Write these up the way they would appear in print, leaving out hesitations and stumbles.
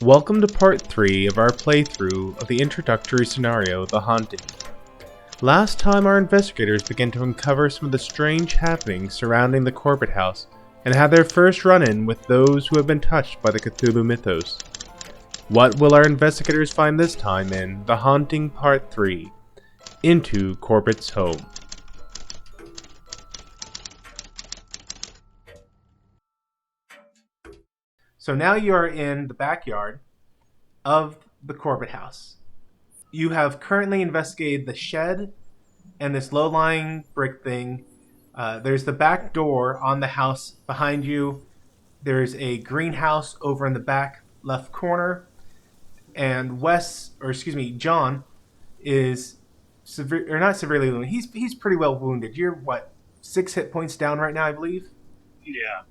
Welcome to part 3 of our playthrough of the introductory scenario, The Haunting. Last time our investigators began to uncover some of the strange happenings surrounding the Corbitt house and had their first run-in with those who have been touched by the Cthulhu mythos. What will our investigators find this time in The Haunting Part 3, Into Corbitt's Home? So now you are in the backyard of the Corbitt house. You have currently investigated the shed and this low-lying brick thing. There's the back door on the house behind you. There's a greenhouse over in the back left corner. And John is not severely wounded. He's pretty well wounded. You're, 6 hit points down right now, I believe? Yeah.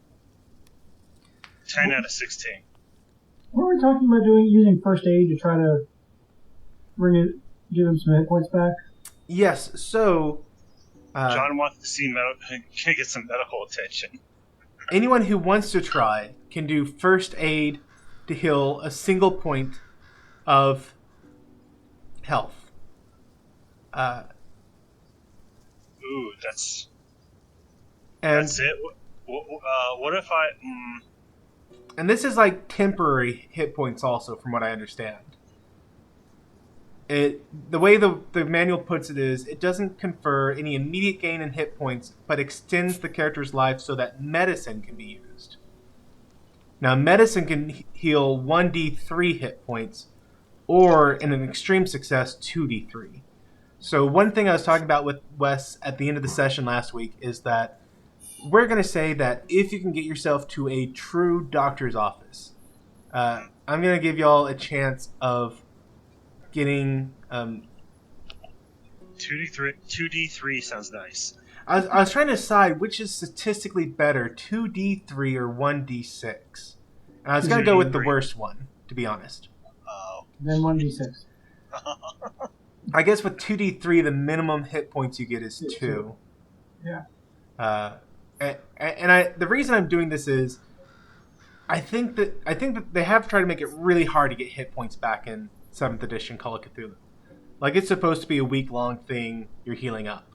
10 out of 16. Weren't we talking about using first aid to try to give him some hit points back? Yes, so... John wants to get some medical attention. Anyone who wants to try can do first aid to heal a single point of health. That's it? What if I... And this is like temporary hit points also, from what I understand. The way the manual puts it is, it doesn't confer any immediate gain in hit points, but extends the character's life so that medicine can be used. Now, medicine can heal 1d3 hit points, or, in an extreme success, 2d3. So one thing I was talking about with Wes at the end of the session last week is that we're going to say that if you can get yourself to a true doctor's office, I'm going to give y'all a chance of getting... 2d3 sounds nice. I was trying to decide which is statistically better, 2d3 or 1d6. And I was going to go with the worst one, to be honest. Oh. Then 1d6. I guess with 2d3, the minimum hit points you get is 2. Yeah. The reason I'm doing this is, I think that they have tried to make it really hard to get hit points back in 7th edition Call of Cthulhu. Like, it's supposed to be a week-long thing you're healing up.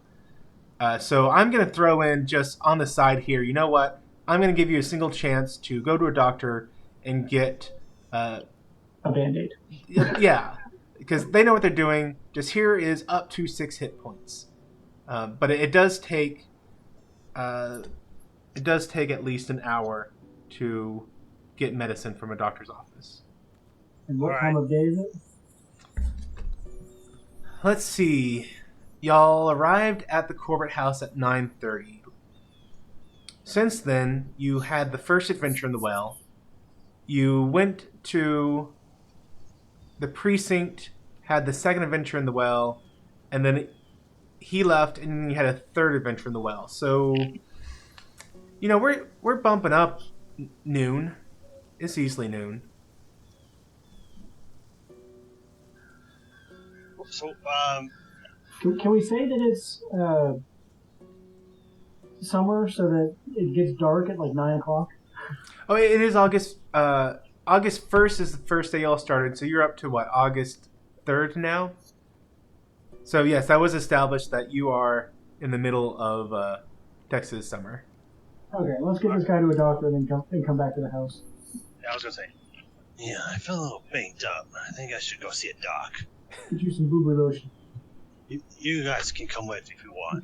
So I'm going to throw in just on the side here, you know what? I'm going to give you a single chance to go to a doctor and get... a Band-Aid. Yeah, because they know what they're doing. Just here is up to 6 hit points. But it does take... It does take at least an hour to get medicine from a doctor's office. And what time of day is it? Let's see. Y'all arrived at the Corbitt house at 9:30. Since then, you had the first adventure in the well. You went to the precinct, had the second adventure in the well, and then he left, and then you had a third adventure in the well. So... You know, we're bumping up noon. It's easily noon. So, Can we say that it's summer so that it gets dark at like 9 o'clock? Oh, it is August. August 1st is the first day y'all started, so you're up to what, August 3rd now? So yes, that was established that you are in the middle of Texas summer. Okay, let's get this guy to a doctor and then come back to the house. I was going to say, yeah, I feel a little banged up. I think I should go see a doc. Get you some boo-boo lotion. You guys can come with if you want.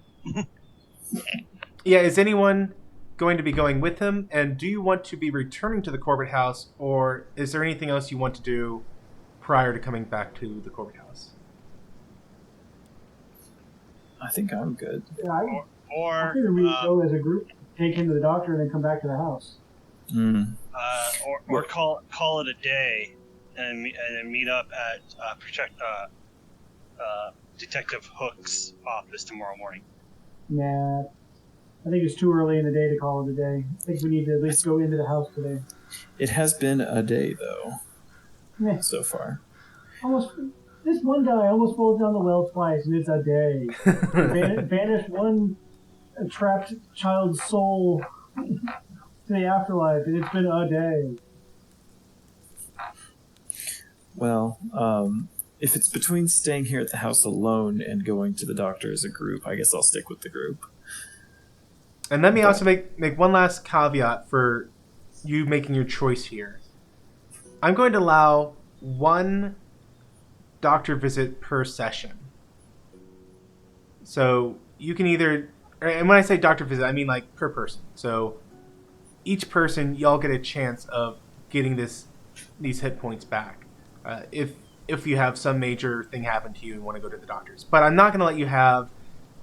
Yeah, is anyone going to be going with him? And do you want to be returning to the Corbitt house, or is there anything else you want to do prior to coming back to the Corbitt house? I think I'm good. Yeah, I Or figure we go as a group, take him to the doctor, and then come back to the house. Or call it a day, and then meet up at Detective Hook's office tomorrow morning. Nah, I think it's too early in the day to call it a day. I think we need to at least go into the house today. It has been a day, though, Yeah. so far. This one guy almost falls down the well twice, and it's a day. Banished one trapped child's soul to the afterlife, and it's been a day. Well, if it's between staying here at the house alone and going to the doctor as a group, I guess I'll stick with the group. And let me But- also make one last caveat for you making your choice here. I'm going to allow one doctor visit per session. So you can either, and when I say doctor visit, I mean like per person. So each person, y'all get a chance of getting these hit points back. If you have some major thing happen to you and want to go to the doctors. But I'm not going to let you have,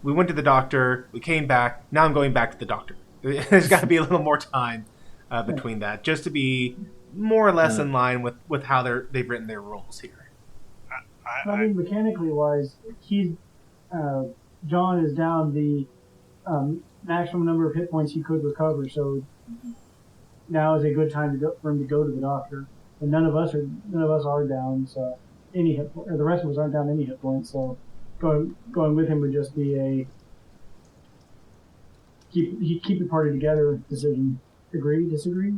we went to the doctor, we came back, now I'm going back to the doctor. There's got to be a little more time between that, just to be more or less in line with how they've written their rules here. I mean, mechanically wise, John is down the maximum number of hit points he could recover. So now is a good time for him to go to the doctor. And none of us are down. So or the rest of us aren't down any hit points. So going with him would just be a keep the party together decision. Agree? Disagree?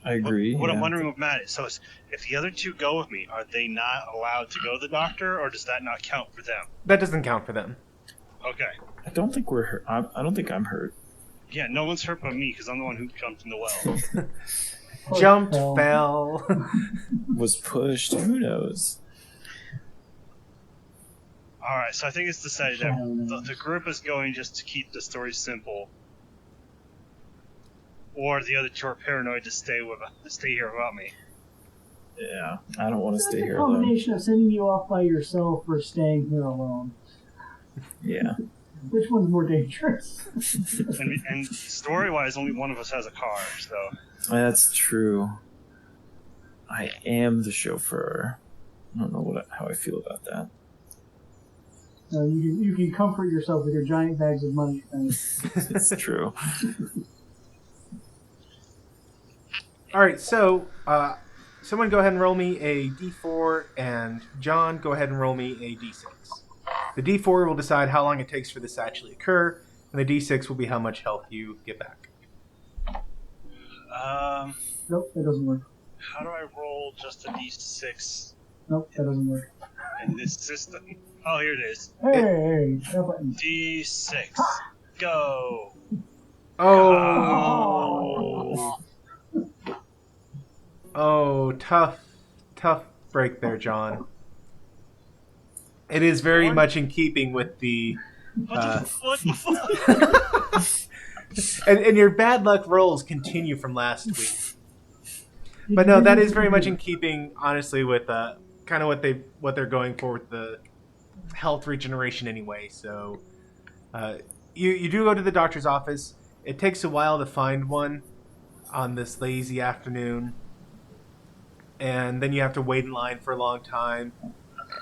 I agree. What I'm wondering with Matt is, so if the other two go with me, are they not allowed to go to the doctor, or does that not count for them? That doesn't count for them. Okay. I don't think we're hurt. I don't think I'm hurt. Yeah, no one's hurt but me, because I'm the one who jumped in the well. Jumped, fell. Was pushed. Who knows? Alright, so I think it's decided that the group is going just to keep the story simple. Or the other two are paranoid to stay here without me. Yeah, I don't want to stay It's here a alone. combination of sending you off by yourself or staying here alone. Yeah. Which one's more dangerous? And story-wise, only one of us has a car, so... That's true. I am the chauffeur. I don't know how I feel about that. You can comfort yourself with your giant bags of money. It's true. All right, so someone go ahead and roll me a d4, and John, go ahead and roll me a d6. The d4 will decide how long it takes for this to actually occur, and the d6 will be how much health you get back. Nope, that doesn't work. How do I roll just a d6 Nope, that doesn't work. in this system? Oh, here it is. Hey, that button. D6. Go! Oh, tough break there, John. It is very much in keeping with the... What the fuck? and your bad luck rolls continue from last week. But no, that is very much in keeping, honestly, with kind of what they're going for with the health regeneration anyway. So you do go to the doctor's office. It takes a while to find one on this lazy afternoon. And then you have to wait in line for a long time.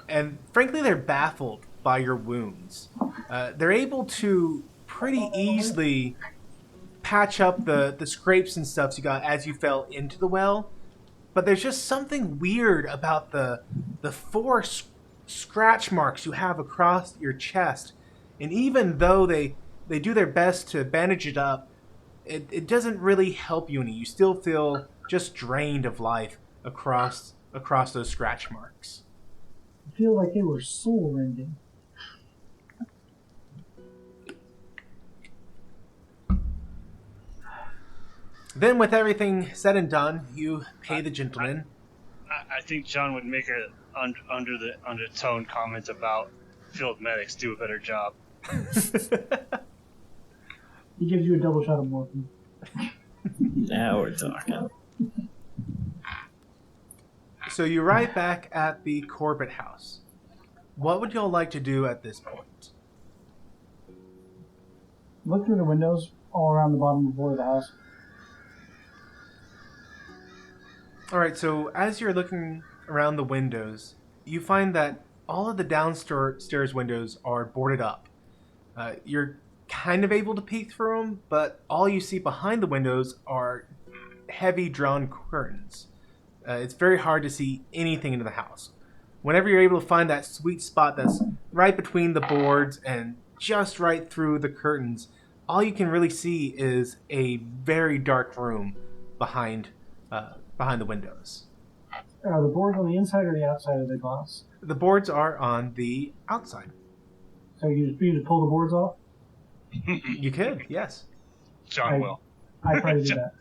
And frankly, they're baffled by your wounds. They're able to pretty easily patch up the scrapes and stuff you got as you fell into the well. But there's just something weird about the 4 scratch marks you have across your chest. And even though they do their best to bandage it up, it doesn't really help you any. You still feel just drained of life across those scratch marks. I feel like they were soul-rending. Then, with everything said and done, you pay the gentleman. I think John would make a undertone comment about field medics do a better job. He gives you a double shot of morphine. Now we're talking. So you arrive back at the Corbitt house. What would y'all like to do at this point? Look through the windows all around the bottom floor of the house. All right, so as you're looking around the windows, you find that all of the downstairs windows are boarded up. You're kind of able to peek through them, but all you see behind the windows are heavy drawn curtains. It's very hard to see anything into the house. Whenever you're able to find that sweet spot that's right between the boards and just right through the curtains, all you can really see is a very dark room behind the windows. Are the boards on the inside or the outside of the glass? The boards are on the outside. So you just pull the boards off? You could, yes. John will. I try to do that.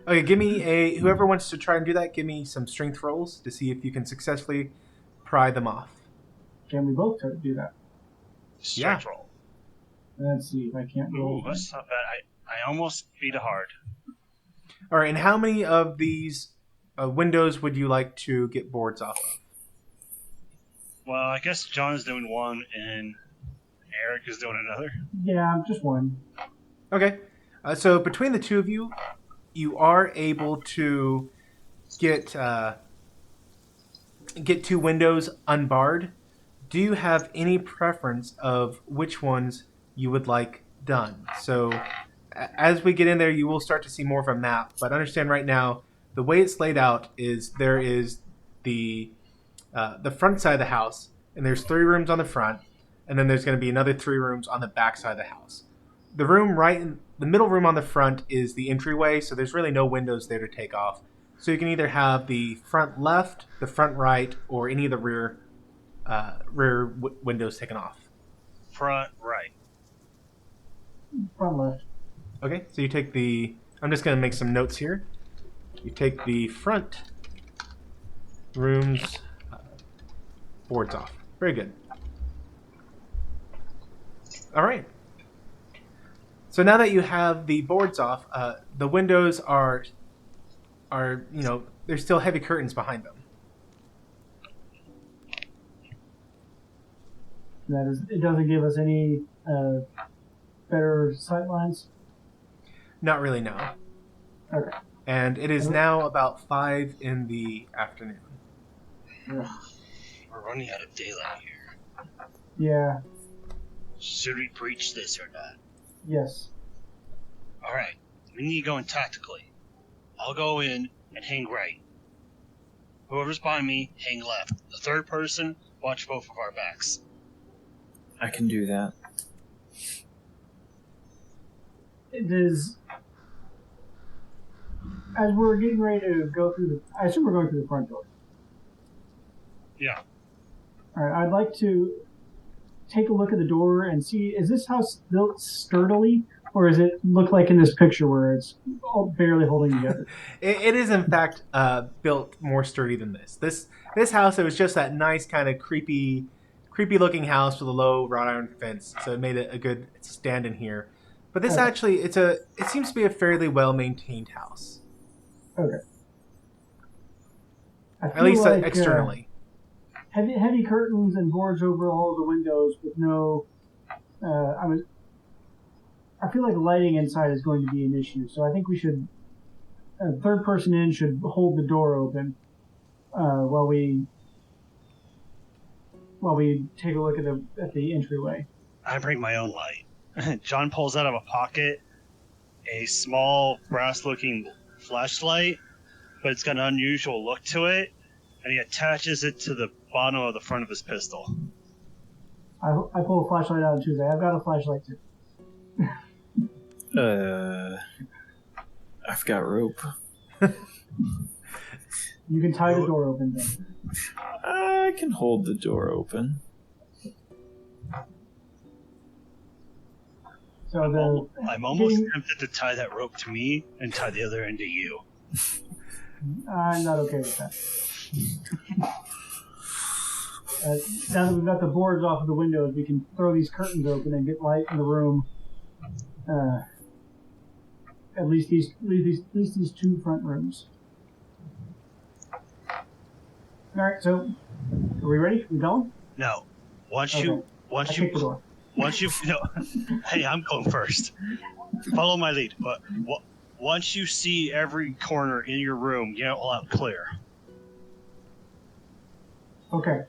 Okay, give me whoever wants to try and do that, give me some strength rolls to see if you can successfully pry them off. Can we both do that? Strength roll. Let's see if I can't roll. Ooh, that's not bad. I almost beat it hard. All right, and how many of these windows would you like to get boards off of? Well, I guess John is doing one and Eric is doing another. Yeah, just one. Okay, so between the two of you, you are able to get two windows unbarred. Do you have any preference of which ones you would like done? So as we get in there, you will start to see more of a map, but understand right now, the way it's laid out is there is the front side of the house, and there's 3 rooms on the front, and then there's going to be another 3 rooms on the back side of the house. The room right in the middle room on the front is the entryway, so there's really no windows there to take off. So you can either have the front left, the front right, or any of the rear windows taken off. Front right. Front left. Okay, so you take the... I'm just going to make some notes here. You take the front room's boards off. Very good. All right. So now that you have the boards off, the windows are there's still heavy curtains behind them. It doesn't give us any better sight lines? Not really, no. Okay. And it is now about 5 in the afternoon. Ugh. We're running out of daylight here. Yeah. Should we breach this or not? Yes. Alright, we need to go in tactically. I'll go in and hang right. Whoever's behind me, hang left. The third person, watch both of our backs. I can do that. It is... As we're getting ready to go through I assume we're going through the front door. Yeah. Alright, I'd like to take a look at the door and see, is this house built sturdily? Or does it look like in this picture where it's barely holding together? It is, in fact, built more sturdy than this. This house, it was just that nice kind of creepy-looking house with a low wrought iron fence, so it made it a good stand in here. But this actually, it seems to be a fairly well-maintained house. Okay. At least like, externally. Heavy curtains and boards over all the windows with no... I feel like lighting inside is going to be an issue, so I think we should... third person in should hold the door open while we take a look at the entryway. I bring my own light. John pulls out of a pocket a small brass-looking flashlight, but it's got an unusual look to it, and he attaches it to the bottom of the front of his pistol. I pull a flashlight out too. I've got a flashlight too. I've got rope. You can tie the door open then. I can hold the door open. So I'm almost tempted to tie that rope to me and tie the other end to you. I'm not okay with that. Now that we've got the boards off of the windows, we can throw these curtains open and get light in the room. At least these 2 front rooms. All right, so are we ready? We going? No. Once Okay. you no, hey, I'm going first. Follow my lead. But once you see every corner in your room, get all out clear. Okay.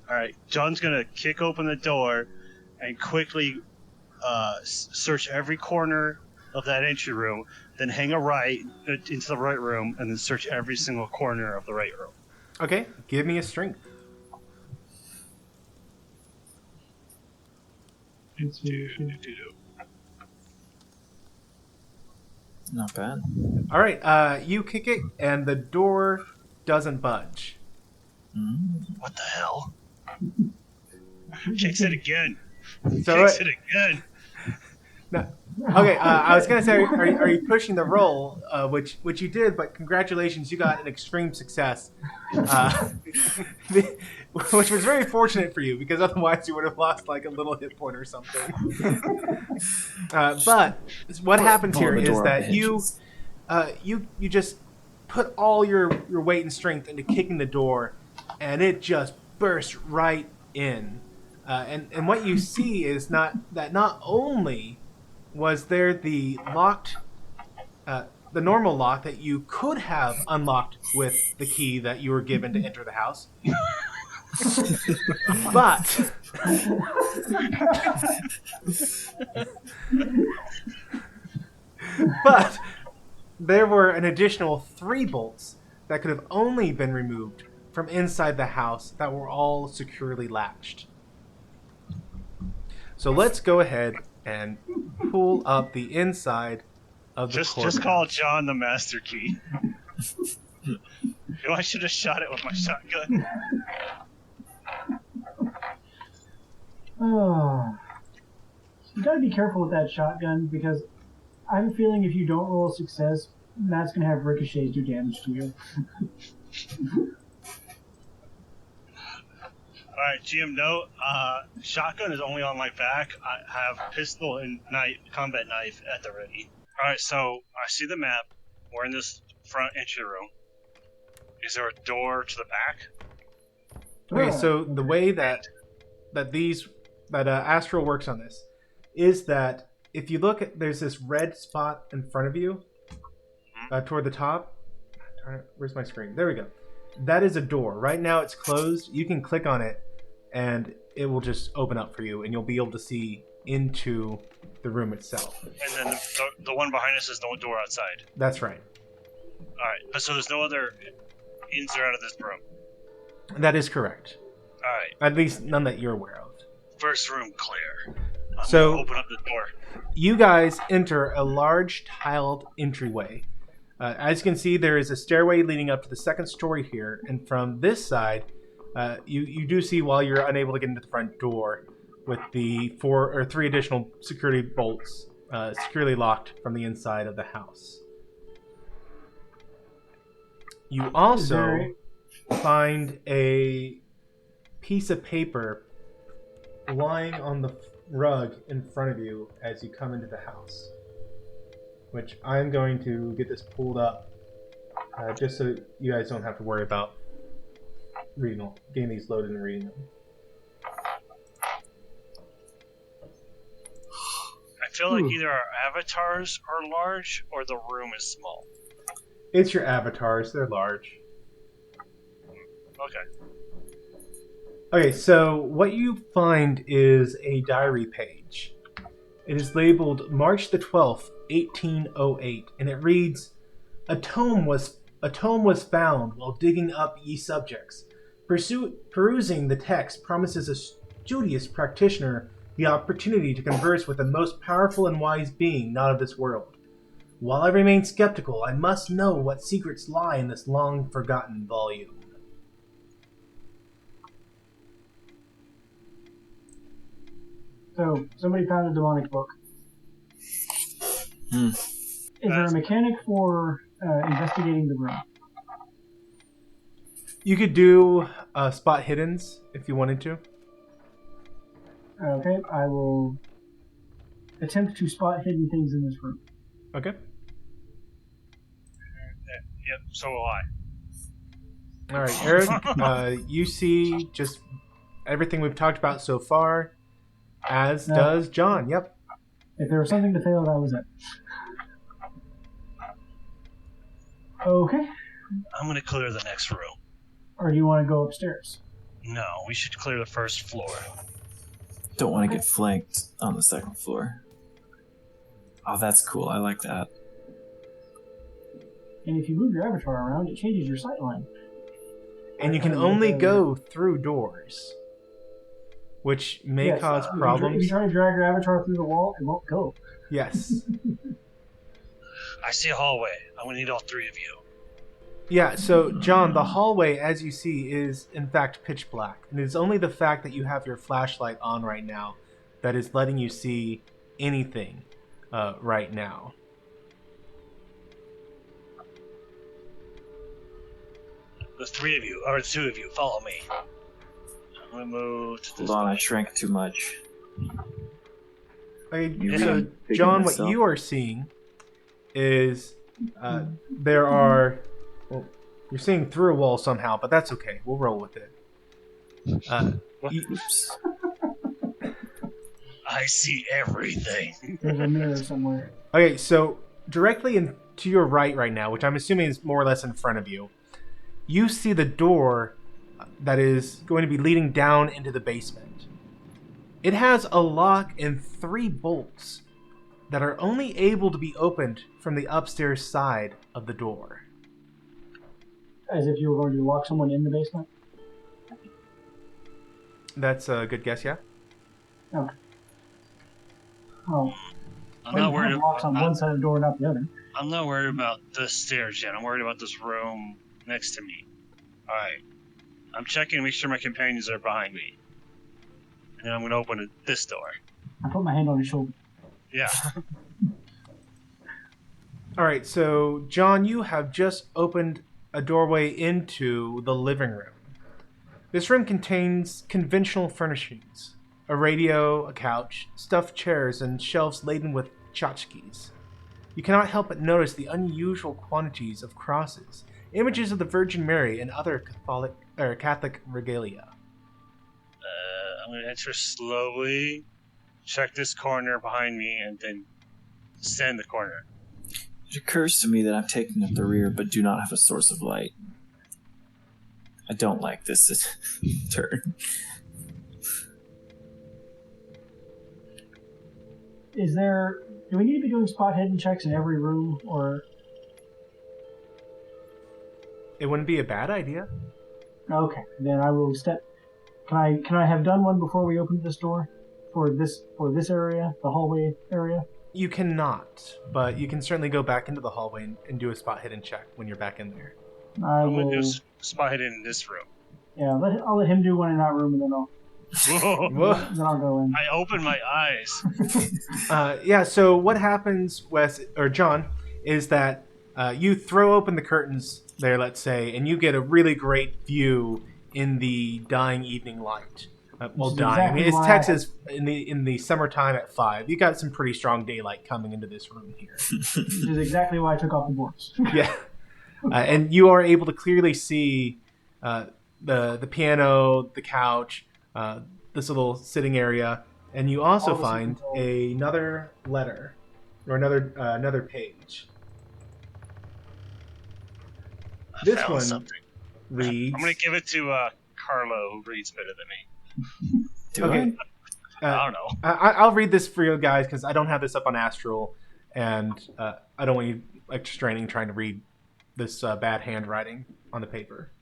All right. John's gonna kick open the door and quickly search every corner of that entry room, then hang a right into the right room, and then search every single corner of the right room. Okay, give me a strength. Not bad. All right, you kick it, and the door doesn't budge. What the hell? Kicks it again. So Kicks it again. no, okay, I was gonna say, are you pushing the roll, which you did, but congratulations, you got an extreme success, which was very fortunate for you because otherwise you would have lost like a little hit point or something. But what happens here is that you just put all your weight and strength into kicking the door, and it just bursts right in. And what you see is not only was there the locked, the normal lock that you could have unlocked with the key that you were given to enter the house, but there were an additional 3 bolts that could have only been removed from inside the house that were all securely latched. So let's go ahead and pull up the inside of the Corbitt Just call house. John the master key. I should have shot it with my shotgun. Oh. You gotta be careful with that shotgun because I have a feeling if you don't roll a success, Matt's gonna have ricochets do damage to you. Alright, GM note, shotgun is only on my back. I have pistol and combat knife at the ready. Alright, so I see the map. We're in this front entry room. Is there a door to the back? Okay, so the way that Astral works on this is that if you look at, there's this red spot in front of you toward the top. Where's my screen? There we go. That is a door. Right now it's closed. You can click on it and it will just open up for you and you'll be able to see into the room itself. And then the one behind us is the door outside. That's right. Alright, but so there's no other ins or out of this room? That is correct. Alright. At least none that you're aware of. First room clear. I'm So gonna open up the door. you guys enter a large tiled entryway. As you can see, there is a stairway leading up to the second story here, and from this side, you do see, while you're unable to get into the front door, with the 4 or 3 additional security bolts securely locked from the inside of the house. You also find a piece of paper lying on the rug in front of you as you come into the house, which I'm going to get this pulled up just so you guys don't have to worry about getting these loaded and reading them. I feel like either our avatars are large or the room is small. It's your avatars, they're large. Okay. Okay, so what you find is a diary page. It is labeled March the 12th, 1808, and it reads, A tome was found while digging up ye subjects. Perusing the text promises a studious practitioner the opportunity to converse with the most powerful and wise being not of this world. While I remain skeptical, I must know what secrets lie in this long-forgotten volume. So, somebody found a demonic book. Is there a mechanic for investigating the room? You could do spot hiddens if you wanted to. Okay, I will attempt to spot hidden things in this room. Okay. Yep, so will I. All right, Eric, you see just everything we've talked about so far, as does John. Yep. If there was something to fail, that was it. Okay. I'm gonna clear the next room. Or do you want to go upstairs? No, we should clear the first floor. Don't want to get flanked on the second floor. Oh, that's cool. I like that. And if you move your avatar around, it changes your sightline. And you can only go through doors, which may cause problems. If you try to drag your avatar through the wall, it won't go. Yes. I see a hallway. I'm gonna need all 3 of you. Yeah, so John, the hallway, as you see, is in fact pitch black. And it's only the fact that you have your flashlight on right now that is letting you see anything right now. The three of you, or the two of you, follow me. I'm gonna move to Hold this on, I way. shrank too much. Okay, You so really big John, on what myself. you are seeing is there are. Well, you're seeing through a wall somehow, but that's okay. We'll roll with it. Oops. I see everything. There's a mirror somewhere. Okay, so directly to your right now, which I'm assuming is more or less in front of you, you see the door that is going to be leading down into the basement. It has a lock and 3 bolts that are only able to be opened from the upstairs side of the door. As if you were going to lock someone in the basement? That's a good guess, yeah? Okay. Oh, I'm they not worried. have locks on one side of the door, not the other. I'm not worried about the stairs yet. I'm worried about this room next to me. All right. I'm checking to make sure my companions are behind me. And then I'm gonna open this door. I put my hand on his shoulder. Yeah. All right, so John, you have just opened a doorway into the living room. This room contains conventional furnishings: a radio, a couch, stuffed chairs, and shelves laden with tchotchkes. You cannot help but notice the unusual quantities of crosses, images of the Virgin Mary, and other Catholic regalia. I'm gonna enter slowly, check this corner behind me, and then stand in the corner. It occurs to me that I'm taking up the rear, but do not have a source of light. I don't like this turn. Do we need to be doing spot hidden checks in every room, or? It wouldn't be a bad idea. Okay, then I will step. Can I have done one before we open this door? For this area, the hallway area? You cannot, but you can certainly go back into the hallway and do a spot hidden check when you're back in there. I'm gonna do spot hidden in this room. Yeah, I'll let him do one in that room, and then Whoa. then I'll go in. I open my eyes. Yeah, so what happens, Wes, or John, is that you throw open the curtains there, let's say, and you get a really great view in the dying evening light. Well, dying. Exactly I mean, it's why Texas in the summertime at 5. You got some pretty strong daylight coming into this room here. Which is exactly why I took off the boards. Yeah, and you are able to clearly see the piano, the couch, this little sitting area, and you also find another letter or another page. I This found one something. reads. I'm gonna give it to Carlo, who reads better than me. Okay. I don't know. I'll read this for you guys because I don't have this up on Astral, and I don't want you like straining trying to read this bad handwriting on the paper.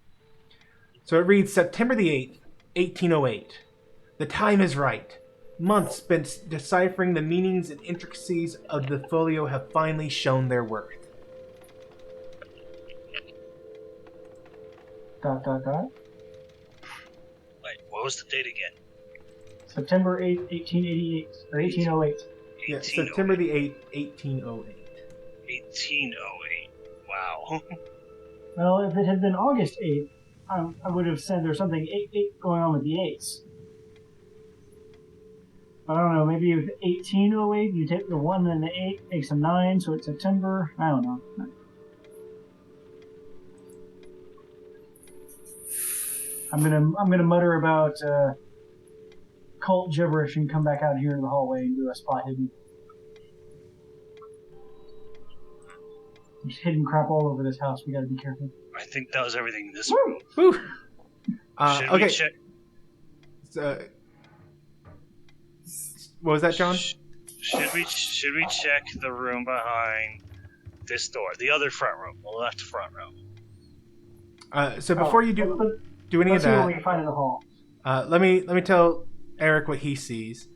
So it reads September the 8th, 1808. The time is right. Months spent deciphering the meanings and intricacies of the folio have finally shown their worth. ... Wait, what was the date again? September 8th, 1888, or 1808. Yeah, September the 8th, 1808. 1808. Wow. Well, if it had been August 8th, I would have said there's something 8 going on with the 8s. I don't know, maybe with 1808, you take the 1 and the 8, makes a 9, so it's September. I don't know. I'm gonna mutter about cult gibberish and come back out here in the hallway and do a spot hidden. There's hidden crap all over this house. We gotta be careful. I think that was everything in this room. Woo! Should Okay. we check? What was that, John? Should we check the room behind this door, the other front room, the left front room? So before you do any of let's see what we that, can find in the hall. let me tell Eric what he sees.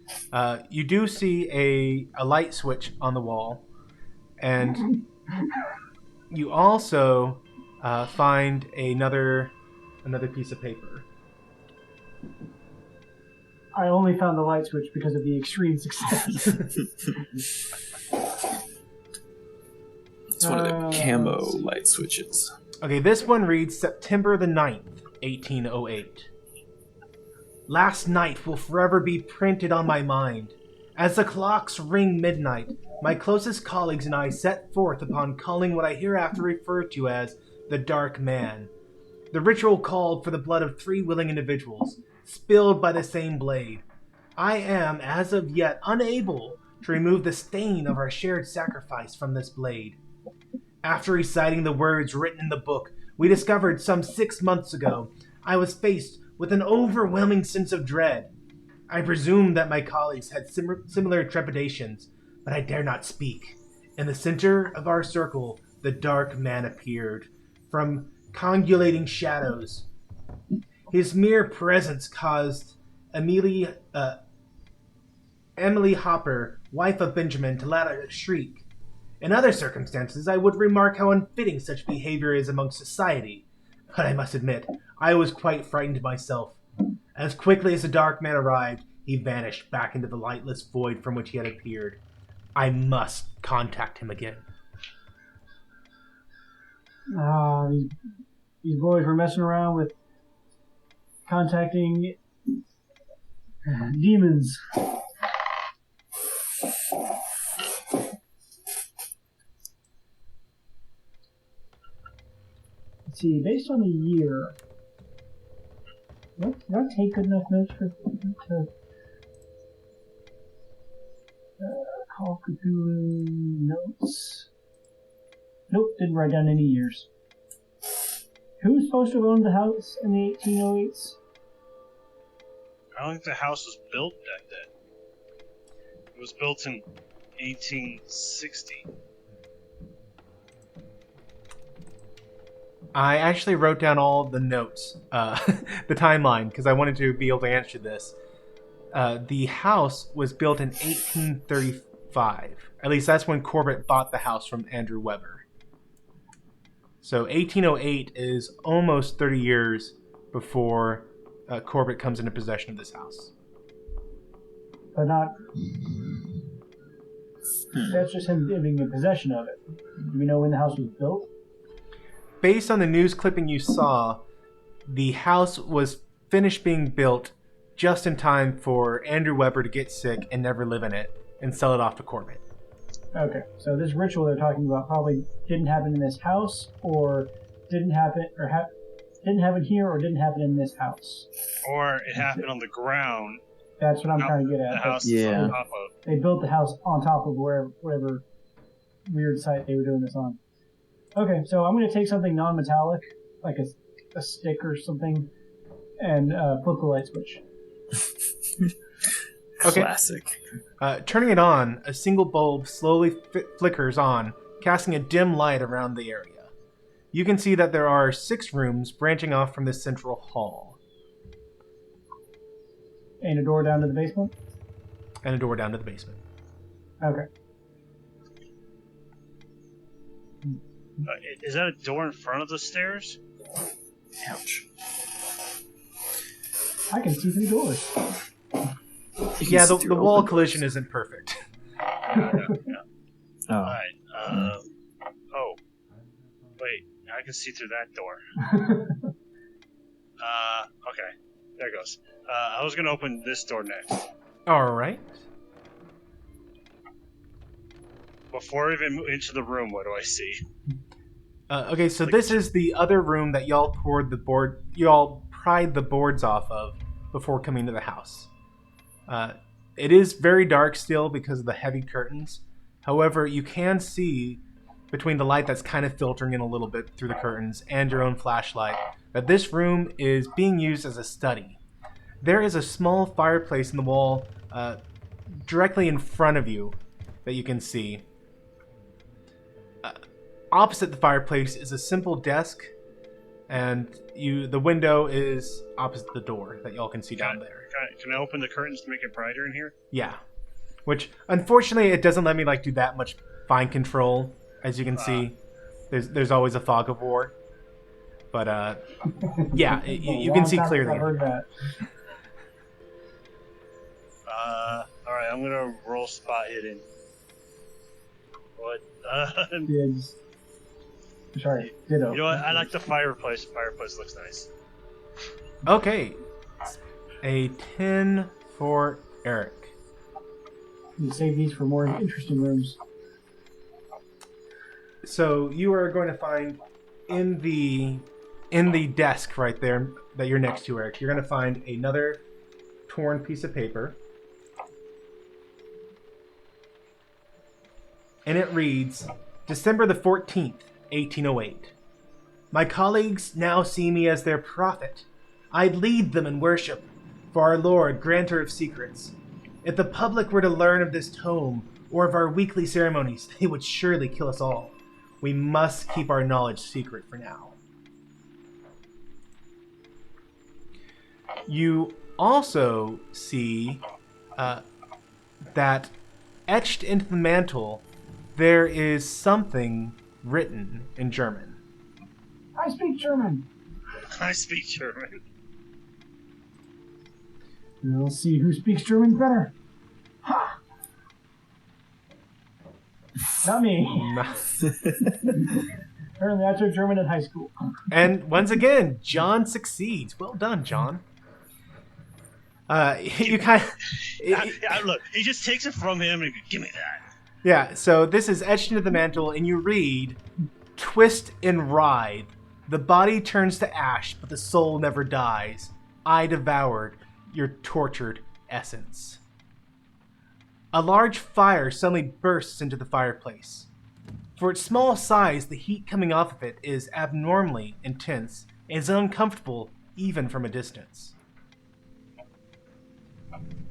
You do see a light switch on the wall, and you also find another piece of paper. I only found the light switch because of the extreme success. It's one of the camo light switches. Okay, this one reads September the 9th, 1808. Last night will forever be printed on my mind. As the clocks ring midnight, my closest colleagues and I set forth upon calling what I hereafter refer to as the Dark Man. The ritual called for the blood of 3 willing individuals, spilled by the same blade. I am, as of yet, unable to remove the stain of our shared sacrifice from this blade. After reciting the words written in the book, we discovered some 6 months ago, I was faced with an overwhelming sense of dread. I presumed that my colleagues had similar trepidations, but I dare not speak. In the center of our circle, the Dark Man appeared, from congulating shadows. His mere presence caused Emily Hopper, wife of Benjamin, to let out a shriek. In other circumstances, I would remark how unfitting such behavior is among society, but I must admit, I was quite frightened myself. As quickly as the Dark Man arrived, he vanished back into the lightless void from which he had appeared. I must contact him again. These boys were messing around with contacting demons. Let's see, based on the year, did I take good enough notes to Call Cthulhu notes? Nope, didn't write down any years. Who was supposed to have owned the house in the 1808s? I don't think the house was built back then. It was built in 1860. I actually wrote down all the notes, the timeline, because I wanted to be able to answer this. The house was built in 1835. At least that's when Corbitt bought the house from Andrew Weber. So 1808 is almost 30 years before Corbitt comes into possession of this house. But not... That's just him being in possession of it. Do we know when the house was built? Based on the news clipping you saw, the house was finished being built just in time for Andrew Weber to get sick and never live in it and sell it off to Corbitt. Okay, so this ritual they're talking about probably didn't happen in this house, or didn't happen here, or didn't happen in this house. Or it happened on the ground. That's what I'm trying to get at. The house is on top of. They built the house on top of whatever weird site they were doing this on. Okay, so I'm going to take something non-metallic, like a stick or something, and flip the light switch. Okay. Classic. Turning it on, a single bulb slowly flickers on, casting a dim light around the area. You can see that there are 6 rooms branching off from this central hall. And a door down to the basement? And a door down to the basement. Okay. Is that a door in front of the stairs? Ouch. I can see through doors. Yeah, the wall collision isn't perfect. Yeah. Oh. Alright. Oh. Wait, I can see through that door. Okay. There it goes. I was gonna open this door next. Alright. Before I even move into the room, what do I see? Okay, so this is the other room that y'all pried the boards off of before coming to the house. It is very dark still because of the heavy curtains. However, you can see between the light that's kind of filtering in a little bit through the curtains and your own flashlight that this room is being used as a study. There is a small fireplace in the wall directly in front of you that you can see. Opposite the fireplace is a simple desk, and the window is opposite the door that y'all can see down there. Can I open the curtains to make it brighter in here? Yeah. Which, unfortunately, it doesn't let me do that much fine control. As you can see, there's always a fog of war. But yeah, you A can long see time since clearly. I heard that. All right, I'm gonna roll spot hidden. What? Yeah, sorry, ditto. You know what? I like the fireplace. Fireplace looks nice. Okay, a 10 for Eric. You save these for more interesting rooms. So you are going to find in the desk right there that you're next to, Eric. You're going to find another torn piece of paper, and it reads, December the 14th, 1808. My colleagues now see me as their prophet. I lead them in worship, for our Lord, granter of secrets. If the public were to learn of this tome, or of our weekly ceremonies, they would surely kill us all. We must keep our knowledge secret for now. You also see that etched into the mantle, there is something written in German. I speak German. I speak German. We'll see who speaks German better. Ha! Not me. Apparently, I took German in high school. And once again, John succeeds. Well done, John. You kind of... Look, he just takes it from him and give me that. Yeah, so this is etched into the mantle, and you read, Twist and writhe. The body turns to ash, but the soul never dies. I devoured your tortured essence. A large fire suddenly bursts into the fireplace. For its small size, the heat coming off of it is abnormally intense and is uncomfortable even from a distance.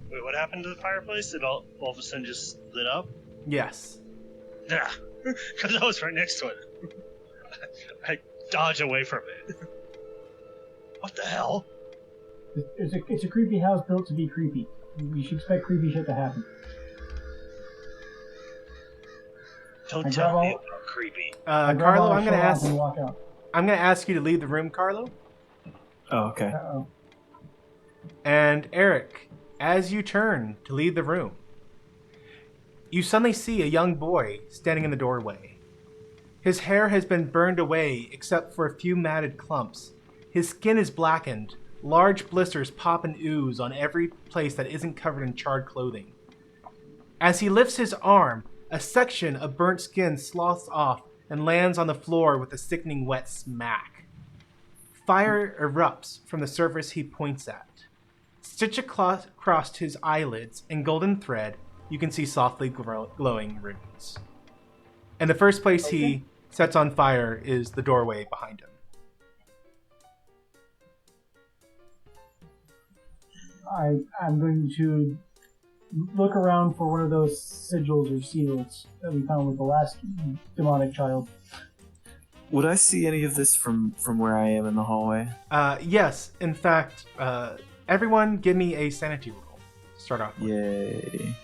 Wait, what happened to the fireplace? It all of a sudden just lit up? Yes. Yeah, because I was right next to it. I dodge away from it. What the hell? It's a creepy house built to be creepy. You should expect creepy shit to happen. Don't tell me about creepy. Carlo, I'm walk out. gonna ask you to leave the room, Carlo. Oh, okay. Uh-oh. And Eric, as you turn to leave the room, you suddenly see a young boy standing in the doorway. His hair has been burned away except for a few matted clumps. His skin is blackened. Large blisters pop and ooze on every place that isn't covered in charred clothing. As he lifts his arm, a section of burnt skin sloughs off and lands on the floor with a sickening wet smack. Fire erupts from the surface he points at. Stitched across his eyelids in golden thread, you can see softly glowing runes. And the first place he sets on fire is the doorway behind him. I'm going to look around for one of those sigils or seals that we found with the last demonic child. Would I see any of this from where I am in the hallway? Yes, in fact, everyone give me a sanity roll to start off with. Yay.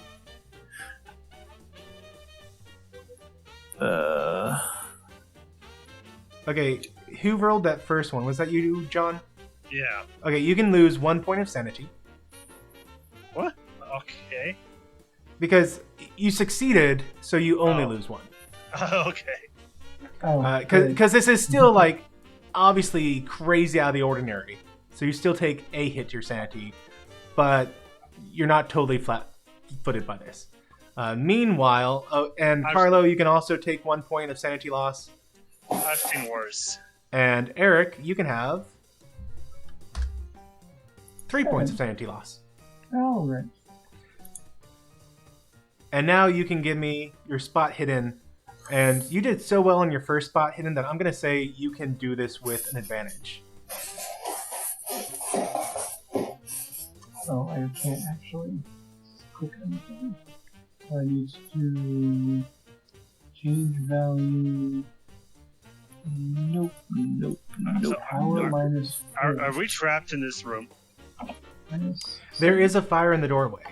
Okay, who rolled that first one? Was that you, John? Yeah. Okay, you can lose 1 point of sanity. What? Okay. Because you succeeded, so you only Oh. lose 1. Okay. Because this is still, like, obviously crazy out of the ordinary. So you still take a hit to your sanity, but you're not totally flat-footed by this. Meanwhile, Carlo, you can also take 1 point of sanity loss. I've seen worse. And Eric, you can have 3 points of sanity loss. All right. And now you can give me your spot hidden. And you did so well on your first spot hidden that I'm going to say you can do this with an advantage. Oh, I can't actually click anything. I need to change value. Nope. So, Power minus Are we trapped in this room? minus. There is a fire in the doorway.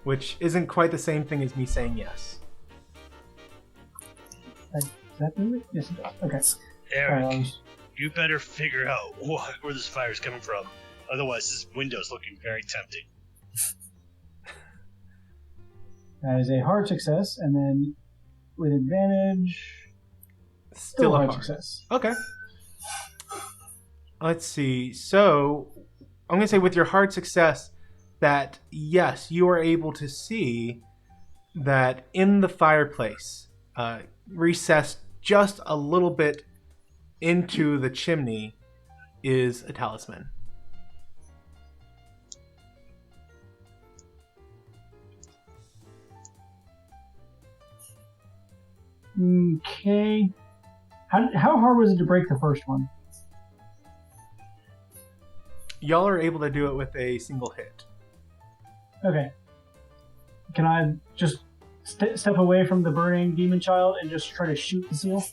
Which isn't quite the same thing as me saying yes. that do it? Yes, it does. Okay. Eric, you better figure out where this fire is coming from. Otherwise, this window's looking very tempting. That is a hard success, and then with advantage, Still a hard hard success. Okay. Let's see. So, I'm going to say with your hard success that, yes, you are able to see that in the fireplace, recessed just a little bit into the chimney, is a talisman. Okay. How hard was it to break the first one? Y'all are able to do it with a single hit. Okay. Can I just step away from the burning demon child and just try to shoot the seal?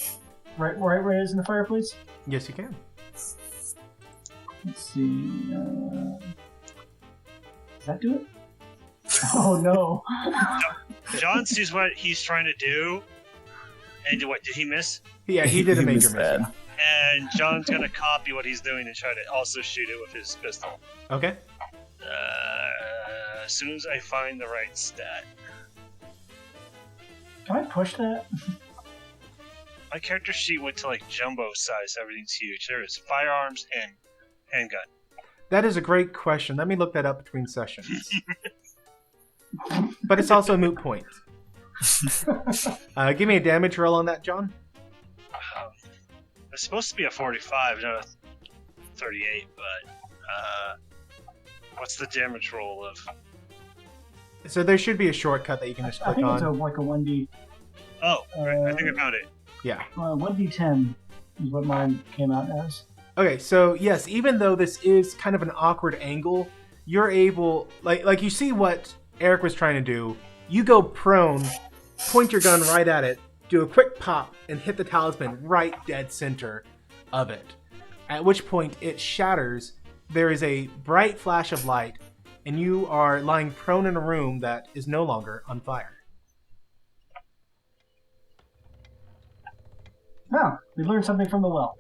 Right where it is in the fireplace? Yes, you can. Let's see. Does that do it? Oh no. John sees what he's trying to do. And what, did he miss? Yeah, he did a He major was miss. bad. Yeah. And John's gonna copy what he's doing and try to also shoot it with his pistol. Okay. As soon as I find the right stat. Can I push that? My character sheet went to like jumbo size. Everything's huge. There is firearms and handgun. That is a great question. Let me look that up between sessions. But it's also a moot point. Give me a damage roll on that, John. It's supposed to be a 45, not a 38, but what's the damage roll of? So there should be a shortcut that you can just I click think it's on. like a 1d. Oh, right, I think I found it. Yeah. 1d10 is what mine came out as. Okay, so yes, even though this is kind of an awkward angle, you're able, like you see what Eric was trying to do. You go prone, point your gun right at it, do a quick pop, and hit the talisman right dead center of it. At which point it shatters. There is a bright flash of light, and you are lying prone in a room that is no longer on fire. Oh, we learned something from the well.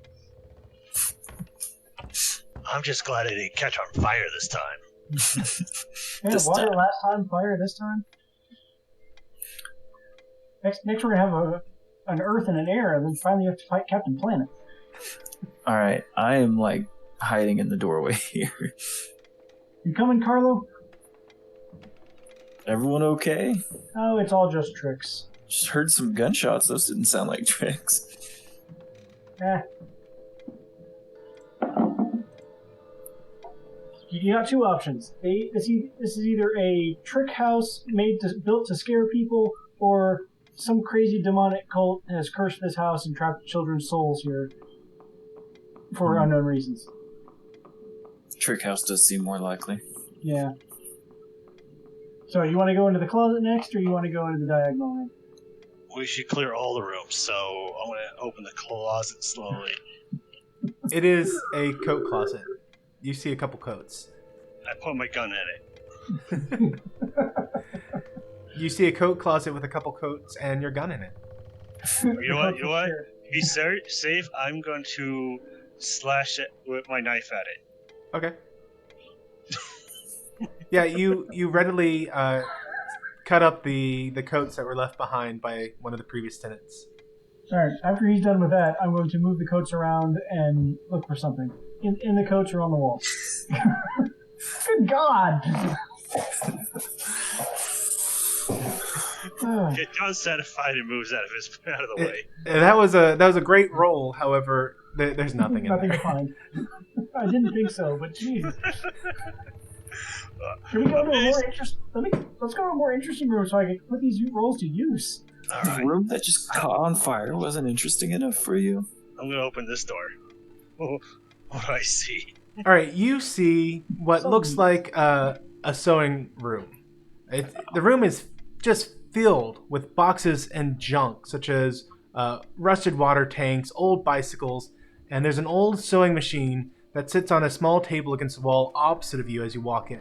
I'm just glad I didn't catch on fire this time. Yeah, This water time. last time, fire this time. Next we're gonna have an earth and an air, and then finally you have to fight Captain Planet. All right, I am like hiding in the doorway here. You coming, Carlo? Everyone okay? Oh, it's all just tricks. Just heard some gunshots. Those didn't sound like tricks. Eh. You got two options. This is either a trick house built to scare people, or some crazy demonic cult has cursed this house and trapped children's souls here for unknown reasons. Trick house does seem more likely. Yeah. So you want to go into the closet next, or you want to go into the diagonal room? We should clear all the rooms, so I'm gonna open the closet slowly. It is a coat closet. You see a couple coats. I put my gun in it. You see a coat closet with a couple coats and your gun in it. You know what? Be safe. I'm going to slash it with my knife at it. Okay. Yeah, you readily cut up the coats that were left behind by one of the previous tenants. Alright, after he's done with that, I'm going to move the coats around and look for something. In the coats or on the wall. Good God! Get John satisfied and moves out of the way. That was a great roll. However, there's nothing in Nothing there. to find. I didn't think so, but Jesus. Can we go to a more let's go to a more interesting room so I can put these rolls to use. All The right, room that just caught on fire wasn't interesting enough for you? I'm gonna open this door. Oh, what do I see? All right, you see what looks like a sewing room. The room is just filled with boxes and junk, such as rusted water tanks, old bicycles, and there's an old sewing machine that sits on a small table against the wall opposite of you as you walk in.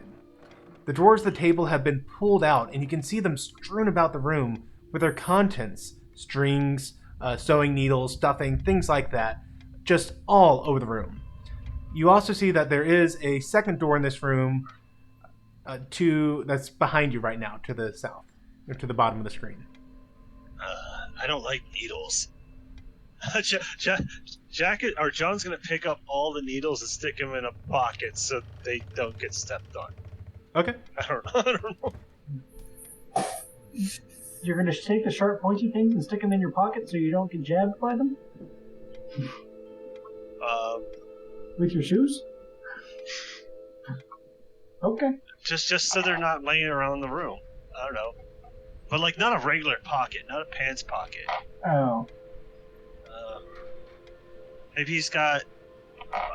The drawers of the table have been pulled out, and you can see them strewn about the room with their contents: strings, sewing needles, stuffing, things like that, just all over the room. You also see that there is a second door in this room that's behind you right now, to the south, or to the bottom of the screen. I don't like needles. John's gonna pick up all the needles and stick them in a pocket so they don't get stepped on. Okay. I don't know. You're going to take the sharp, pointy things and stick them in your pocket so you don't get jabbed by them? With your shoes? Okay. Just so they're not laying around the room. I don't know. But, like, not a regular pocket, not a pants pocket. Oh. Maybe he's got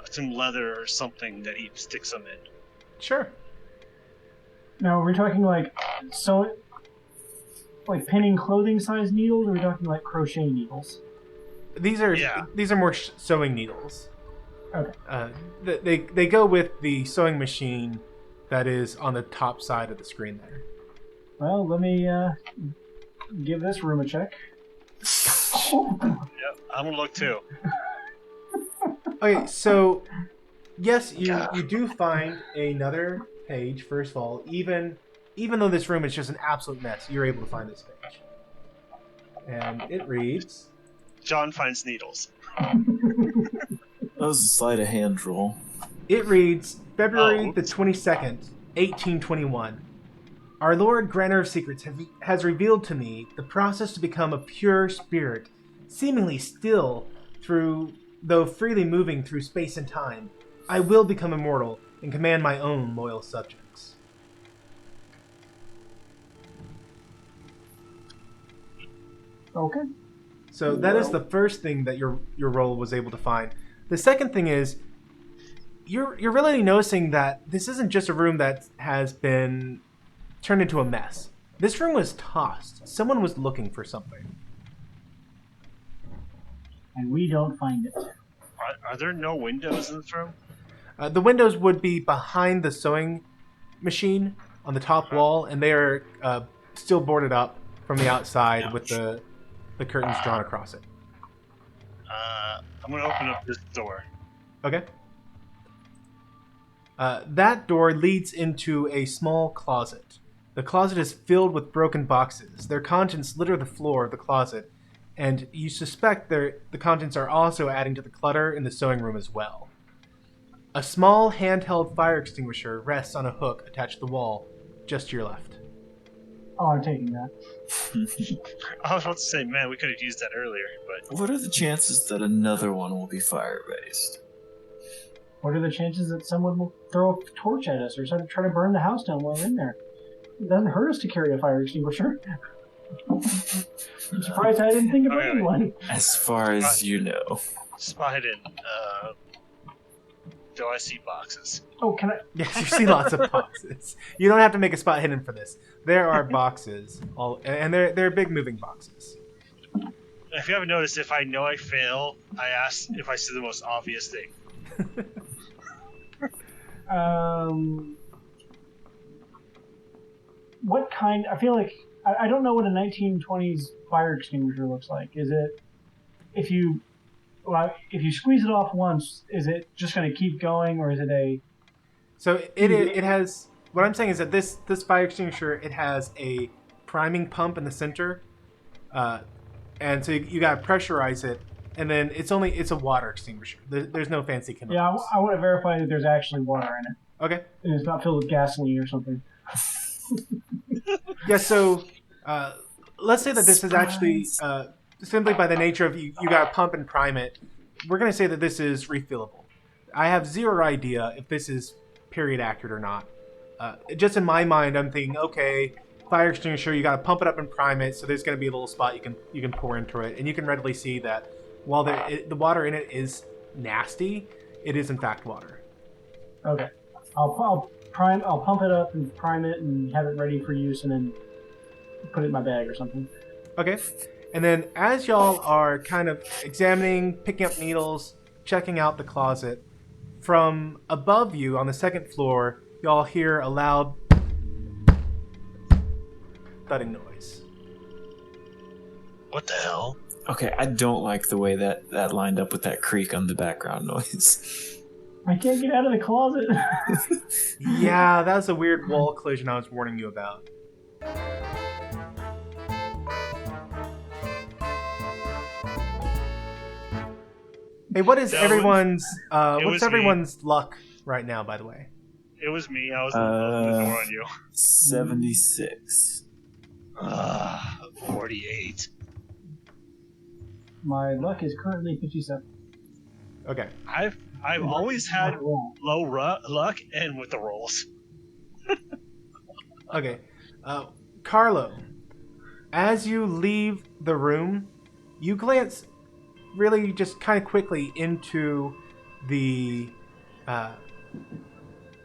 some leather or something that he sticks them in. Sure. Now, are we talking like pinning clothing size needles, or are we talking like crochet needles? These are more sewing needles. Okay. They go with the sewing machine that is on the top side of the screen there. Well, let me give this room a check. Yep, I'm gonna look too. Okay, so yes, you do find another page. First of all, even though this room is just an absolute mess, you're able to find this page, and it reads: John finds needles. That was a sleight of hand roll. It reads February the 22nd, 1821. Our Lord Granter of Secrets has revealed to me the process to become a pure spirit, seemingly still though freely moving through space and time. I will become immortal and command my own loyal subjects. Okay. So that is the first thing that your roll was able to find. The second thing is you're really noticing that this isn't just a room that has been turned into a mess. This room was tossed. Someone was looking for something. And we don't find it. Are there no windows in this room? The windows would be behind the sewing machine on the top wall, and they are still boarded up from the outside with the curtains drawn across it. I'm going to open up this door. Okay. That door leads into a small closet. The closet is filled with broken boxes. Their contents litter the floor of the closet, and you suspect the contents are also adding to the clutter in the sewing room as well. A small handheld fire extinguisher rests on a hook attached to the wall, just to your left. Oh, I'm taking that. I was about to say, man, we could have used that earlier, but... What are the chances that another one will be fire-based? What are the chances that someone will throw a torch at us or try to burn the house down while we're in there? It doesn't hurt us to carry a fire extinguisher. I'm surprised I didn't think of anyone. As far as you know. Spot in. Do I see boxes? Oh, can I? Yes, you see lots of boxes. You don't have to make a spot hidden for this. There are boxes, and they're big moving boxes. If you haven't noticed, if I know I fail, I ask if I see the most obvious thing. What kind? I feel like I don't know what a 1920s fire extinguisher looks like. Is it if you squeeze it off once, is it just going to keep going, or is it a? So it has. What I'm saying is that this fire extinguisher, it has a priming pump in the center, and so you got to pressurize it, and then it's a water extinguisher. There's no fancy chemicals. Yeah, I want to verify that there's actually water in it. Okay. And it's not filled with gasoline or something. Yeah. So let's say that this is actually simply by the nature of you got to pump and prime it. We're going to say that this is refillable. I have zero idea if this is period accurate or not. Just in my mind, I'm thinking, okay, fire extinguisher, you got to pump it up and prime it, so there's going to be a little spot you can pour into it, and you can readily see that while the water in it is nasty, it is in fact water. Okay, I'll pump it up and prime it and have it ready for use, and then put it in my bag or something. Okay, and then as y'all are kind of examining, picking up needles, checking out the closet, from above you on the second floor, y'all hear a loud thudding noise. What the hell? Okay, I don't like the way that lined up with that creak on the background noise. I can't get out of the closet. Yeah, that was a weird wall collision I was warning you about. Hey, what is That everyone's it what's was me. everyone's luck right now, by the way? It was me. I was opening the door on you. 76. 48. My luck is currently 57. Okay. I've always had low luck and with the rolls. Okay. Carlo, as you leave the room, you glance really just kind of quickly into the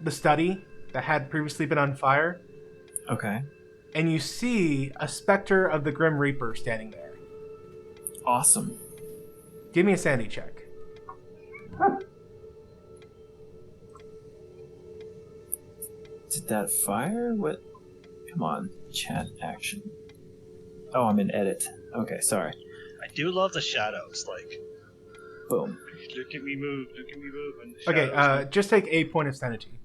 study that had previously been on fire, Okay. and you see a specter of the Grim Reaper standing there. Awesome. Give me a sanity check. Did that fire? What? Come on, chat action. Oh, I'm in edit. Okay, sorry. I do love the shadows. Like, Boom. look at me move, and the Okay, shadows just take a point of sanity.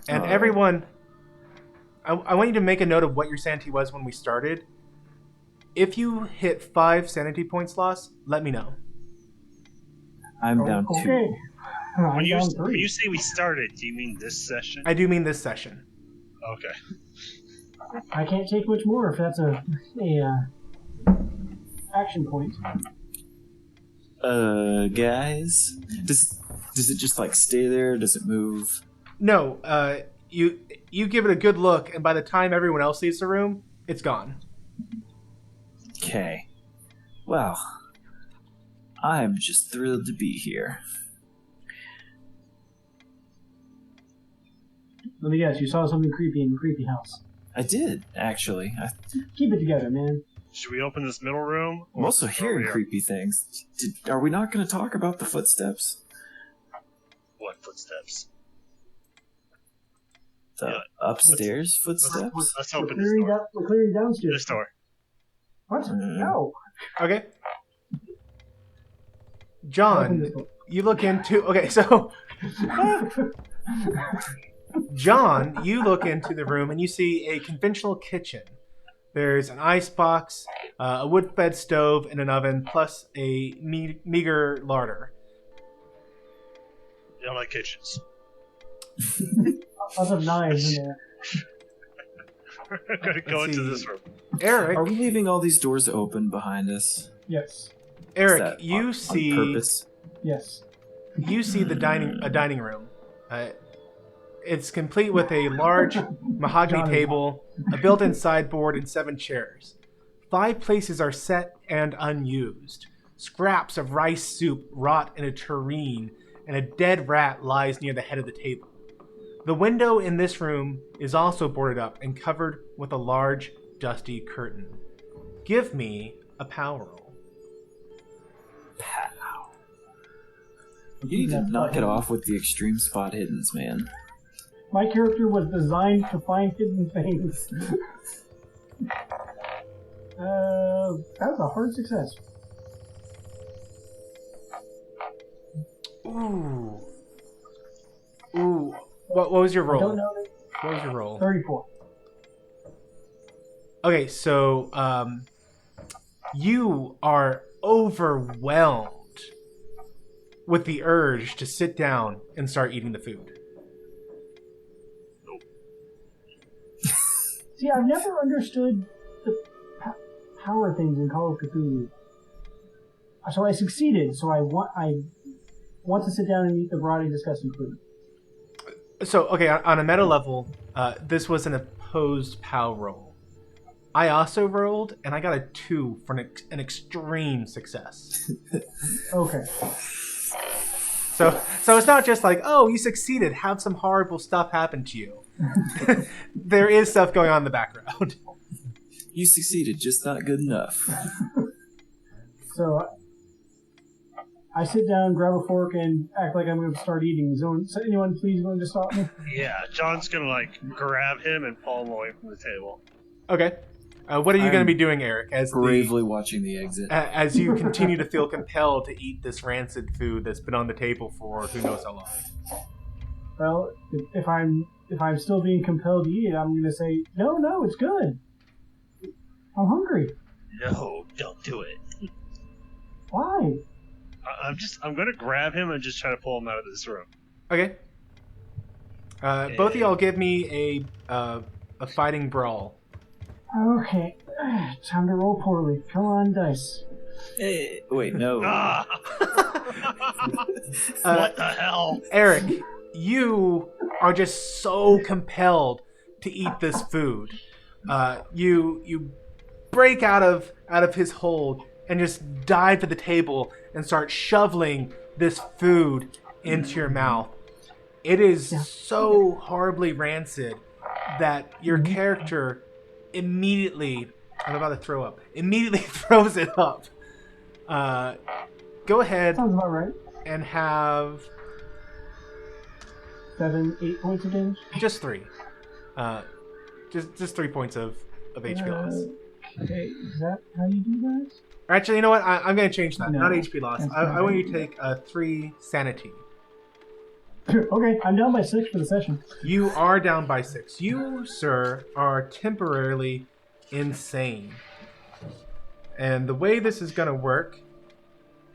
And All right. everyone, I want you to make a note of what your sanity was when we started. If you hit 5 sanity points lost, let me know. I'm down Okay. 2. I'm When down you 3. say we started, do you mean this session? I do mean this session. Okay. I can't take much more if that's a action point. Guys, does it just like stay there? Does it move? No, you give it a good look, and by the time everyone else leaves the room, it's gone. Okay. Well, I'm just thrilled to be here. Let me guess, you saw something creepy in the creepy house. I did, actually. Keep it together, man. Should we open this middle room? I'm also over hearing here? creepy things. Are we not going to talk about the footsteps? What footsteps? The Yeah, upstairs footsteps? Let's We're open this clearing, door. we're clearing downstairs. This door. What? No. Okay. Open John, this door. you look into... Okay, so... John, you look into the room and you see a conventional kitchen. There's an icebox, a wood-fed stove, and an oven, plus a meager larder. You don't like kitchens. Lots of knives in there. We're gonna go Let's into see. this room. Eric, Are we leaving all these doors open behind us? Yes. Is Eric, that you on see purpose? Yes. you see the dining room. It's complete with a large mahogany Johnny. table, a built-in sideboard, and 7 chairs. 5 places are set and unused. Scraps of rice soup rot in a tureen, and a dead rat lies near the head of the table. The window in this room is also boarded up and covered with a large, dusty curtain. Give me a power roll. Pow. You need to knock it off with the extreme spot hiddens, man. My character was designed to find hidden things. That was a hard success. Ooh. Ooh. What was your I don't roll? know. What was your roll? 34. Okay, so you are overwhelmed with the urge to sit down and start eating the food. See, I've never understood the power things in Call of Cthulhu. So I succeeded. So I want to sit down and eat the rotting, disgusting food. So, okay, on a meta level, this was an opposed POW roll. I also rolled, and I got a 2 for an extreme success. Okay. So it's not just like, oh, you succeeded, have some horrible stuff happen to you. There is stuff going on in the background. You succeeded, just not good enough. So I sit down, grab a fork, and act like I'm going to start eating. Is anyone please going to stop me? Yeah, John's gonna like grab him and pull him away from the table. Okay. What are you going to I'm be doing, Eric, bravely watching the exit. as you continue to feel compelled to eat this rancid food that's been on the table for who knows how long? Well, if I'm still being compelled to eat it, I'm going to say, no, it's good. I'm hungry. No, don't do it. Why? I'm gonna grab him and just try to pull him out of this room. Okay. Both of y'all give me a fighting brawl. Okay. Time to roll poorly. Come on, dice. Hey, wait, no. Ah! What the hell? Eric, you are just so compelled to eat this food. You break out of his hold and just dive to the table and start shoveling this food into your mouth. It is so horribly rancid that your character immediately, I'm about to throw up, immediately throws it up. Go ahead Sounds about right. and have 7, 8 points of damage. just 3. Just 3 points of HP loss. Okay, is that how you do that? Actually, you know what? I'm going to change that. No, Not HP loss. that's I not want right. you to take 3 sanity. Okay, I'm down by 6 for the session. You are down by 6. You, sir, are temporarily insane. And the way this is going to work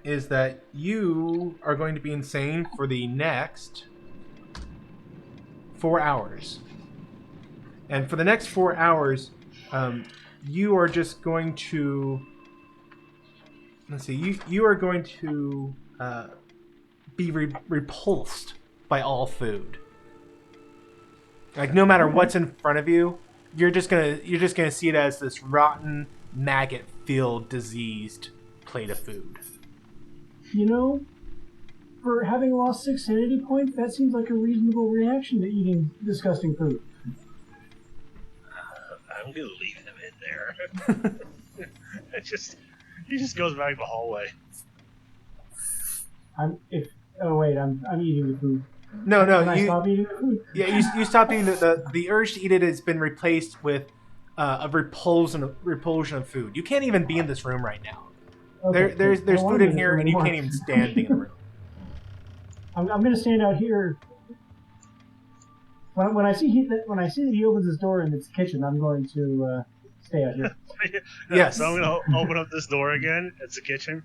is that you are going to be insane for the next 4 hours. And for the next 4 hours, you are just going to... Let's see. You are going to be repulsed by all food. Like, no matter what's in front of you, you're just gonna see it as this rotten, maggot-filled, diseased plate of food. You know, for having lost 6 sanity points, that seems like a reasonable reaction to eating disgusting food. I'm gonna leave him in there. He just goes back the hallway. I'm eating the food. No, Can I stop eating the food? Yeah, you stopped eating the urge to eat it has been replaced with a repulsion of food. You can't even be in this room right now. Okay, There's I don't food wanna be in this here, room and you anymore. can't even stand being in the room. I'm going to stand out here. When I see that he opens his door and it's the kitchen, I'm going to stay out here. Yes. So I'm gonna open up this door again. It's the kitchen.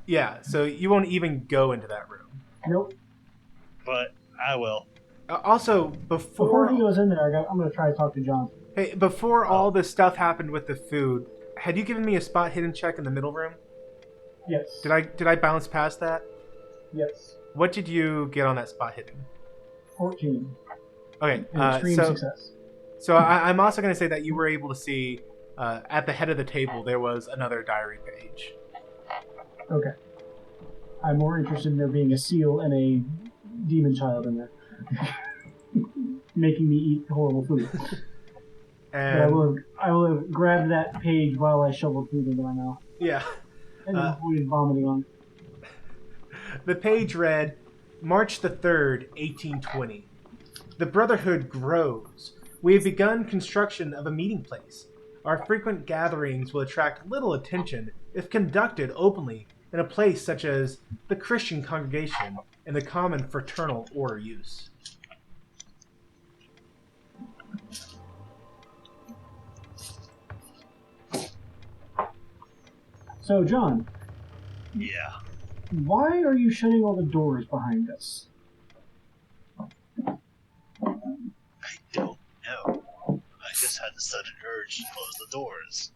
Yeah, so you won't even go into that room. Nope. But I will. Also, Before he goes in there, I'm going to try to talk to John. Hey, before all this stuff happened with the food, had you given me a spot hidden check in the middle room? Yes. Did I bounce past that? Yes. What did you get on that spot hidden? 14. Okay, Extreme success. So I'm also going to say that you were able to see at the head of the table there was another diary page. Okay. I'm more interested in there being a seal and a demon child in there. Making me eat horrible food. And But I will have grabbed that page while I shoveled food into my mouth. yeah, And then avoided vomiting on it. the page read, March the 3rd, 1820. The Brotherhood grows. We have begun construction of a meeting place. Our frequent gatherings will attract little attention if conducted openly in a place such as the Christian congregation and the common fraternal order use. So, John, Yeah. why are you shutting all the doors behind us? I don't know. I just had the sudden urge to close the doors.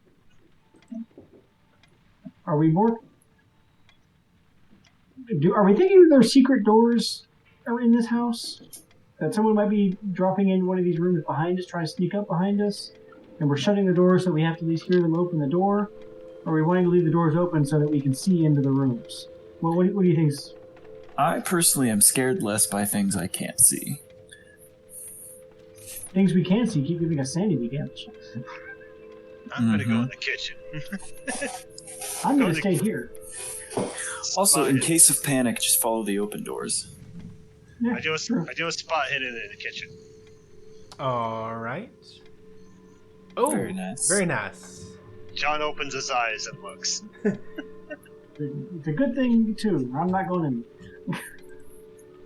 Are we thinking there are secret doors are in this house? That someone might be dropping into one of these rooms behind us, trying to sneak up behind us, and we're shutting the doors so we have to at least hear them open the door? Or are we wanting to leave the doors open so that we can see into the rooms? What do you think? I personally am scared less by things I can't see. Things we can see keep giving us sanity damage. I'm gonna go in the kitchen. I'm going to stay here. Also, in Spot case of panic, just follow the open doors. Yeah, I do sure. a spot hidden in the kitchen. All right. Oh, Very nice. Very nice. John opens his eyes and looks. It's a good thing too. I'm not going in.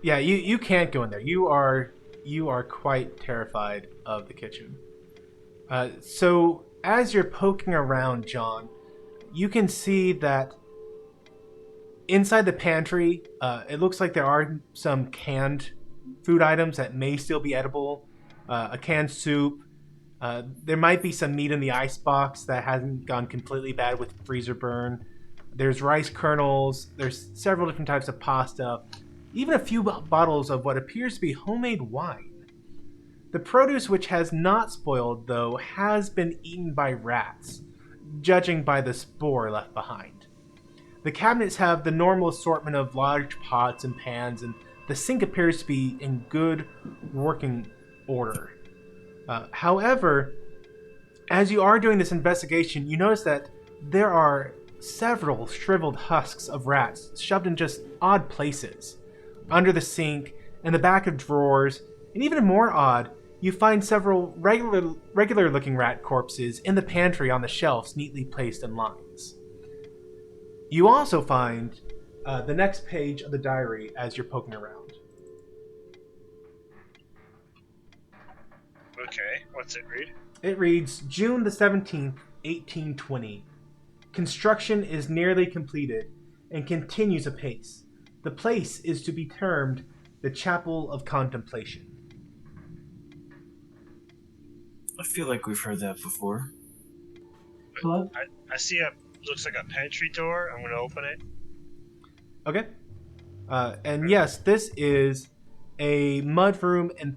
Yeah, you can't go in there. You are quite terrified of the kitchen. So as you're poking around, John, you can see that inside the pantry, it looks like there are some canned food items that may still be edible. A canned soup. There might be some meat in the ice box that hasn't gone completely bad with freezer burn. There's rice kernels. There's several different types of pasta. Even a few bottles of what appears to be homemade wine. The produce, which has not spoiled, though, has been eaten by rats, judging by the spore left behind. The cabinets have the normal assortment of large pots and pans, and the sink appears to be in good working order. However, as you are doing this investigation, you notice that there are several shriveled husks of rats shoved in just odd places. Under the sink, in the back of drawers, and even more odd, you find several regular-looking rat corpses in the pantry on the shelves, neatly placed in lines. You also find the next page of the diary as you're poking around. Okay, what's it read? It reads, June the 17th, 1820. Construction is nearly completed and continues apace. The place is to be termed the Chapel of Contemplation. I feel like we've heard that before. But I see looks like a pantry door. I'm going to open it. Okay. And yes, this is a mudroom and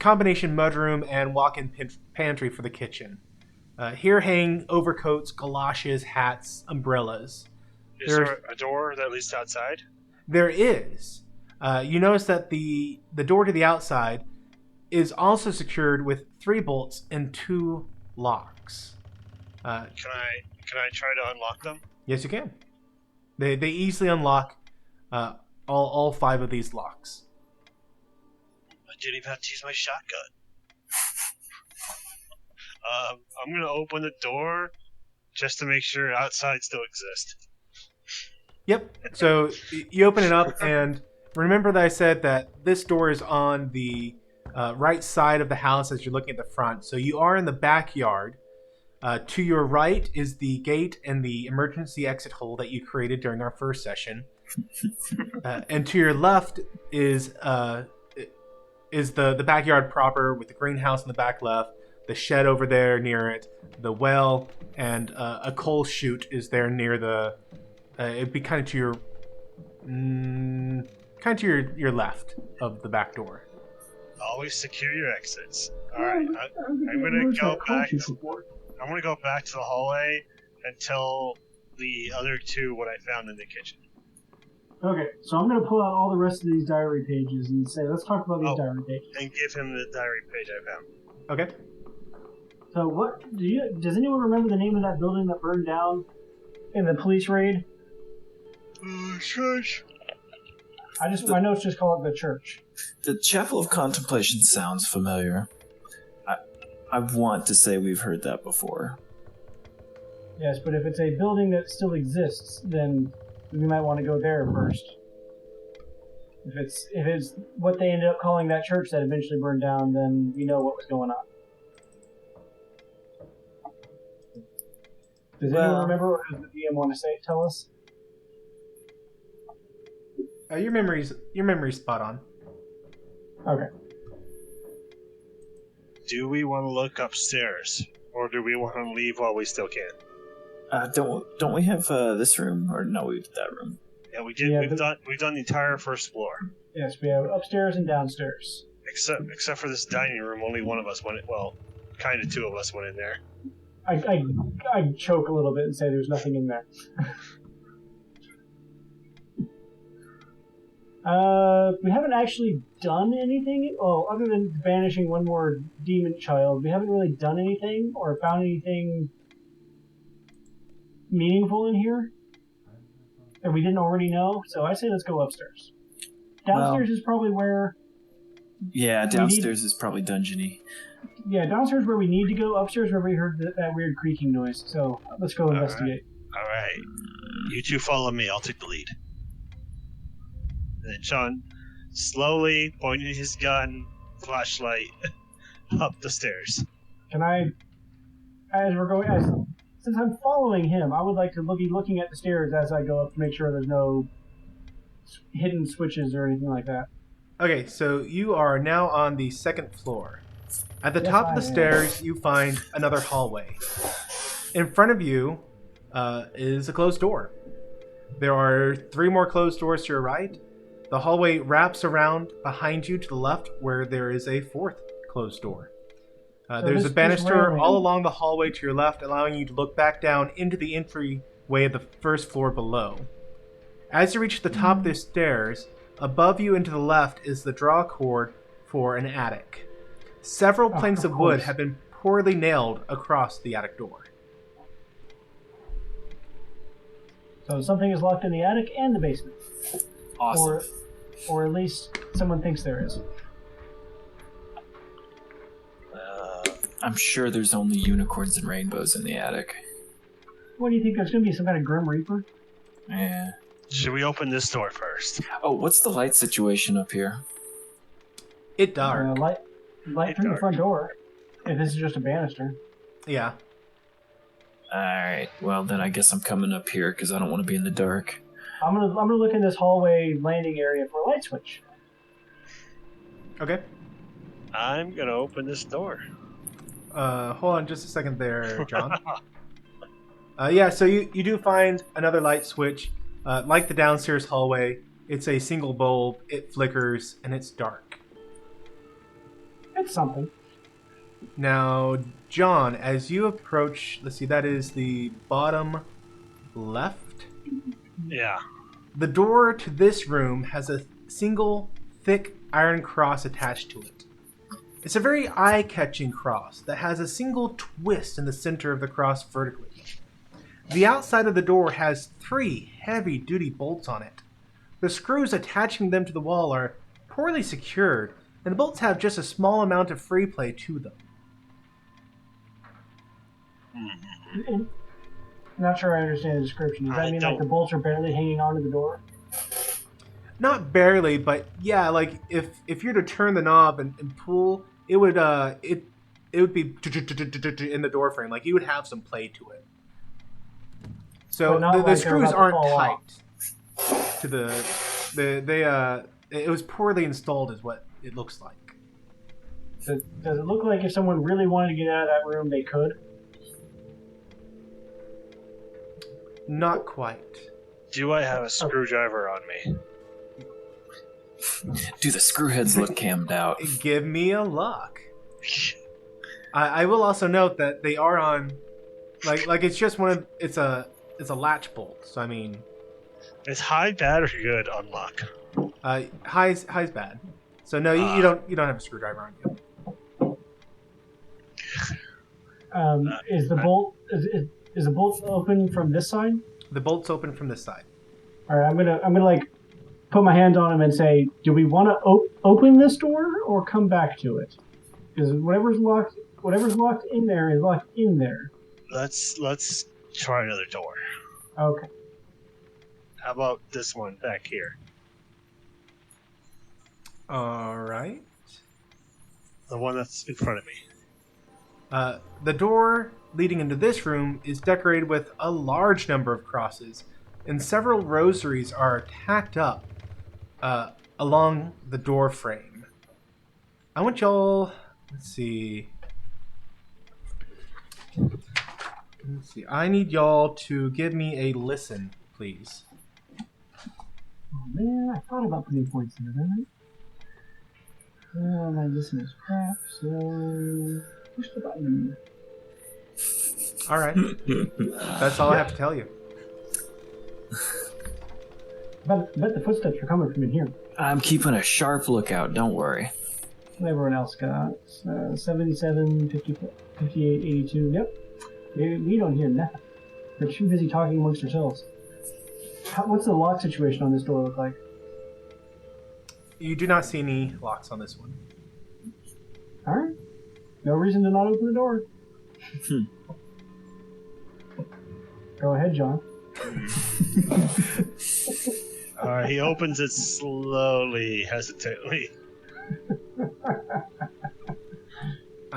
combination mudroom and walk-in pantry for the kitchen. Here hang overcoats, galoshes, hats, umbrellas. Is there a door that leads outside? There is. You notice that the door to the outside is also secured with 3 bolts and 2 locks. Can I try to unlock them? Yes, you can. They easily unlock all 5 of these locks. I didn't even have to use my shotgun. I'm gonna open the door just to make sure outside still exists. Yep. So you open it up, and remember that I said that this door is on the right side of the house as you're looking at the front. So you are in the backyard. To your right is the gate and the emergency exit hole that you created during our first session. And to your left is the backyard proper with the greenhouse in the back left, the shed over there near it, the well, and a coal chute is there near the. It'd be kind of to your left of the back door. Always secure your exits. All right, I'm gonna go back. I'm gonna go back to the hallway and tell the other 2 what I found in the kitchen. Okay, so I'm going to pull out all the rest of these diary pages and say, let's talk about these diary pages. And give him the diary page I found. Okay. So does anyone remember the name of that building that burned down in the police raid? Church. My notes just call it the church. The Chapel of Contemplation sounds familiar. I want to say we've heard that before. Yes, but if it's a building that still exists, then we might want to go there first. If it's what they ended up calling that church that eventually burned down, then we know what was going on. Does anyone remember, or does the DM want to tell us? Your memory's spot on. Okay. Do we want to look upstairs, or do we want to leave while we still can? Don't we have this room, or no? We did that room. Yeah, we did. Yeah, we've done the entire first floor. Yes, we have upstairs and downstairs. Except for this dining room, only one of us went. Well, kind of 2 of us went in there. I choke a little bit and say there's nothing in there. We haven't actually done anything. Oh, other than banishing one more demon child, we haven't really done anything or found anything meaningful in here that we didn't already know. So I say let's go upstairs. Downstairs is probably where. Yeah, downstairs is probably dungeony. Yeah, downstairs where we need to go. Upstairs where we heard that weird creaking noise. So let's go investigate. All right. You two follow me. I'll take the lead. And then John, slowly pointing his gun, flashlight, up the stairs. Can I, since I'm following him, I would like to be looking at the stairs as I go up to make sure there's no hidden switches or anything like that. Okay, so you are now on the second floor. At the top of the stairs, you find another hallway. In front of you is a closed door. There are 3 more closed doors to your right. The hallway wraps around behind you to the left, where there is a 4th closed door. There's a banister all along the hallway to your left, allowing you to look back down into the entryway of the first floor below. As you reach the top of the stairs, above you and to the left is the draw cord for an attic. Several planks of wood have been poorly nailed across the attic door. So something is locked in the attic and the basement. Awesome. Or at least someone thinks there is. I'm sure there's only unicorns and rainbows in the attic. What do you think? There's going to be some kind of Grim Reaper? Yeah. Should we open this door first? Oh, what's the light situation up here? It dark. Light through the front door. If this is just a banister. Yeah. Alright, well then I guess I'm coming up here because I don't want to be in the dark. I'm gonna look in this hallway landing area for a light switch. Okay. I'm gonna open this door. Hold on just a second there, John. Yeah, so you do find another light switch. Like the downstairs hallway, it's a single bulb, it flickers, and it's dark. It's something. Now, John, as you approach, let's see, that is the bottom left. Yeah. The door to this room has a single thick iron cross attached to it. It's a very eye-catching cross that has a single twist in the center of the cross vertically. The outside of the door has 3 heavy-duty bolts on it. The screws attaching them to the wall are poorly secured, and the bolts have just a small amount of free play to them. I'm not sure I understand the description. Does that mean like the bolts are barely hanging onto the door? Not barely, but yeah, like if you're to turn the knob and pull, it would it would be in the door frame. Like you would have some play to it. So the screws aren't tight to the it was poorly installed is what it looks like. Does it look like if someone really wanted to get out of that room, they could? Not quite. Do I have a screwdriver on me? Do the screwheads look cammed out? Give me a luck. I will also note that they are on, like it's just it's a latch bolt. So I mean, is high bad or good on luck? High's bad. So no, you don't have a screwdriver on you. Is the bolt open from this side? The bolt's open from this side. All right, I'm gonna like put my hand on him and say, do we want to open this door or come back to it? Because whatever's locked in there is locked in there. Let's try another door. Okay. How about this one back here? All right. The one that's in front of me. The door leading into this room is decorated with a large number of crosses, and several rosaries are tacked up along the door frame. I want y'all... Let's see. I need y'all to give me a listen, please. Oh man, I thought about putting points in it, didn't I? My listen is crap, so push the button. All right. That's all I have to tell you. Bet the footsteps are coming from in here. I'm keeping a sharp lookout, don't worry. What everyone else got? 77, 50, 58, 82. Yep. We don't hear nothing. We're too busy talking amongst ourselves. What's the lock situation on this door look like? You do not see any locks on this one. Alright. No reason to not open the door. Go ahead, John. Alright, he opens it slowly, hesitantly.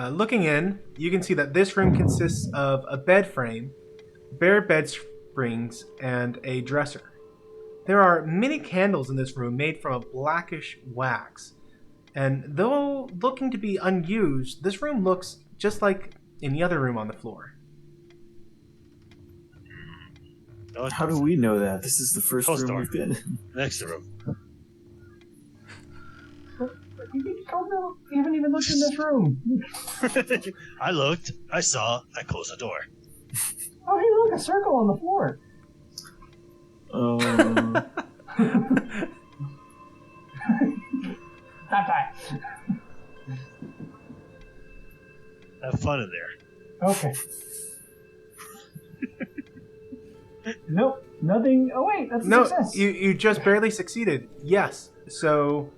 Looking in, you can see that this room consists of a bed frame, bare bed springs, and a dresser. There are many candles in this room made from a blackish wax, and though looking to be unused, this room looks just like any other room on the floor. No, How do we know that? This is the first Close room door. we've been in. Next room. You haven't even looked in this room. I looked, I saw, I closed the door. Oh, hey, look, a circle on the floor. Stop that. Have fun in there. Okay. Nope, nothing. Oh, wait, that's a No, success. you just barely succeeded. Yes. So,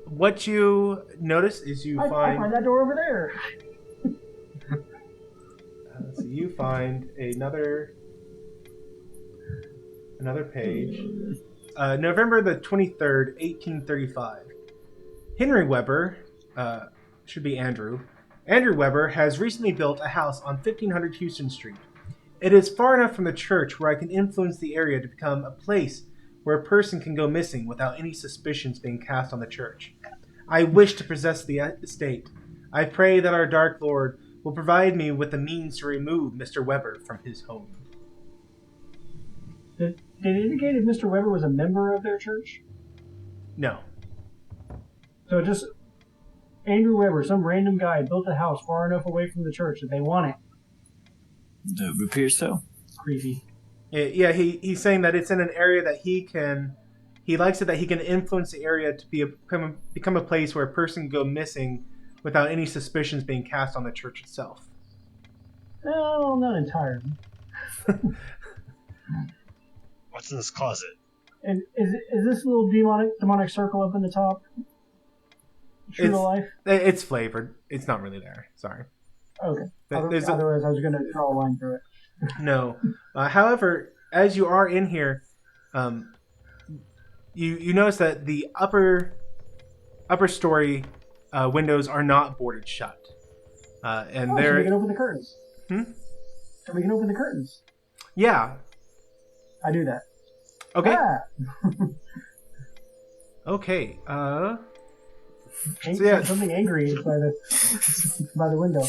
what you notice is you I find that door over there. so you find another page. November the 23rd, 1835. Henry Weber, should be Andrew. Andrew Weber has recently built a house on 1500 Houston Street. It is far enough from the church where I can influence the area to become a place where a person can go missing without any suspicions being cast on the church. I wish to possess the estate. I pray that our Dark Lord will provide me with the means to remove Mr. Weber from his home. Did it indicate if Mr. Weber was a member of their church? No. So just Andrew Weber, some random guy, built a house far enough away from the church that they want it. It appears so. Creepy. Yeah, he's saying that it's in an area that he likes it that he can influence the area to become a place where a person can go missing without any suspicions being cast on the church itself. No, not entirely. What's in this closet? And is this little demonic circle up in the top true to life? It's flavored. It's not really there. Sorry. Okay. There's Otherwise, I was going to draw a line through it. No. However, as you are in here, you notice that the upper story windows are not boarded shut, and so they're we can open the curtains. So we can open the curtains. yeah. I do that. Okay. Ah! Okay. So yeah. Something angry by the window.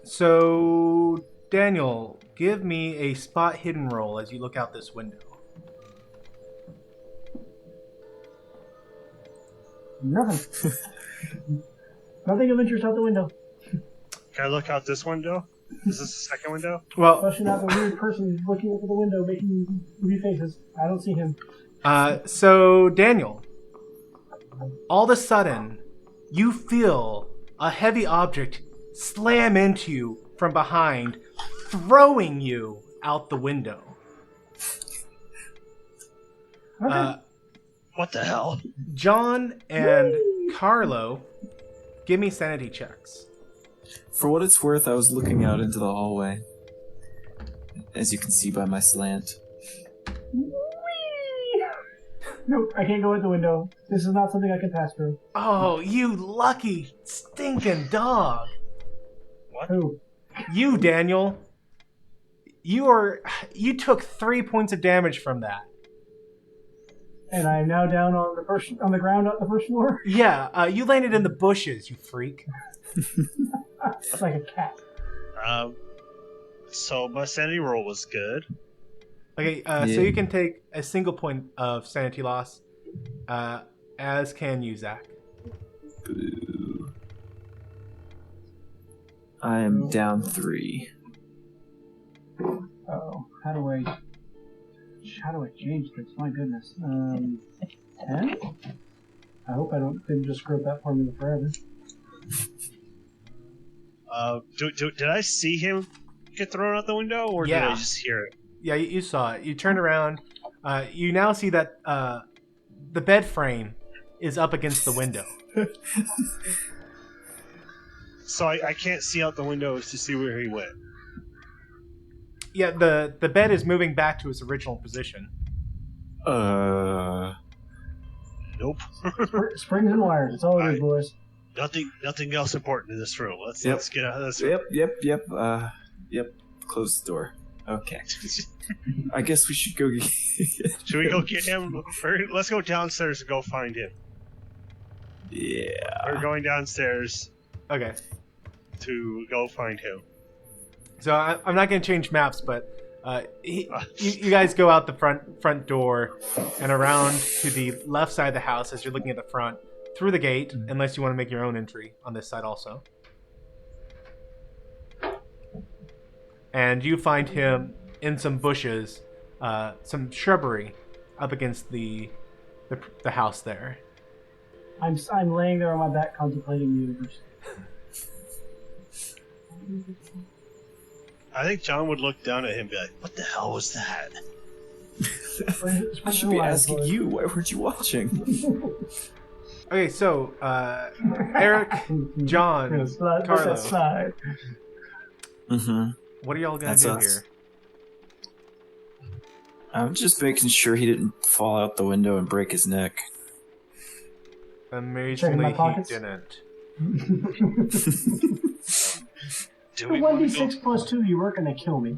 So Daniel, give me a spot hidden roll as you look out this window. Nothing. Nothing of interest out the window. Can I look out this window? Is this the second window? Well, Flushing out the weird person looking out the window, making weird faces. I don't see him. so Daniel, all of a sudden, you feel a heavy object slam into you from behind, throwing you out the window. Okay. What the hell? John and Carlo, give me sanity checks. For what it's worth, I was looking out into the hallway. As you can see by my slant. Whee! Nope, I can't go out the window. This is not something I can pass through. Oh, you lucky stinking dog. What? Who? You, Daniel. You took 3 points of damage from that. And I am now down on the ground on the first floor. Yeah, you landed in the bushes, you freak. It's like a cat. So my sanity roll was good. Okay, so you can take a single point of sanity loss, as can you, Zach. Boo. I am down 3. Oh, how do I change this? My goodness. 10? I hope I didn't just screw up that formula forever. Did I see him get thrown out the window, or Yeah. did I just hear it? Yeah, you saw it. You turned around. You now see that the bed frame is up against the window. So I can't see out the windows to see where he went. Yeah, the bed is moving back to its original position. Nope. Springs and wires. It's all it is, boys. Nothing else important in this room. Let's get out of this Yep, room. yep. Close the door. Okay. I guess we should go get... Should we go get him? Let's go downstairs and go find him. Yeah. We're going downstairs Okay. to go find him. So I'm not going to change maps, but you guys go out the front door and around to the left side of the house as you're looking at the front, through the gate, unless you want to make your own entry on this side also. And you find him in some bushes, some shrubbery up against the house there. I'm laying there on my back contemplating the universe. I think John would look down at him and be like, "What the hell was that?" I should be asking you, why weren't you watching? Okay, so Eric, John, Carlo, what are y'all gonna That's do us. here? I'm just making sure he didn't fall out the window and break his neck. Amazingly, he pockets? didn't. Do The we want to 1d6 plus 2, you were going to kill me.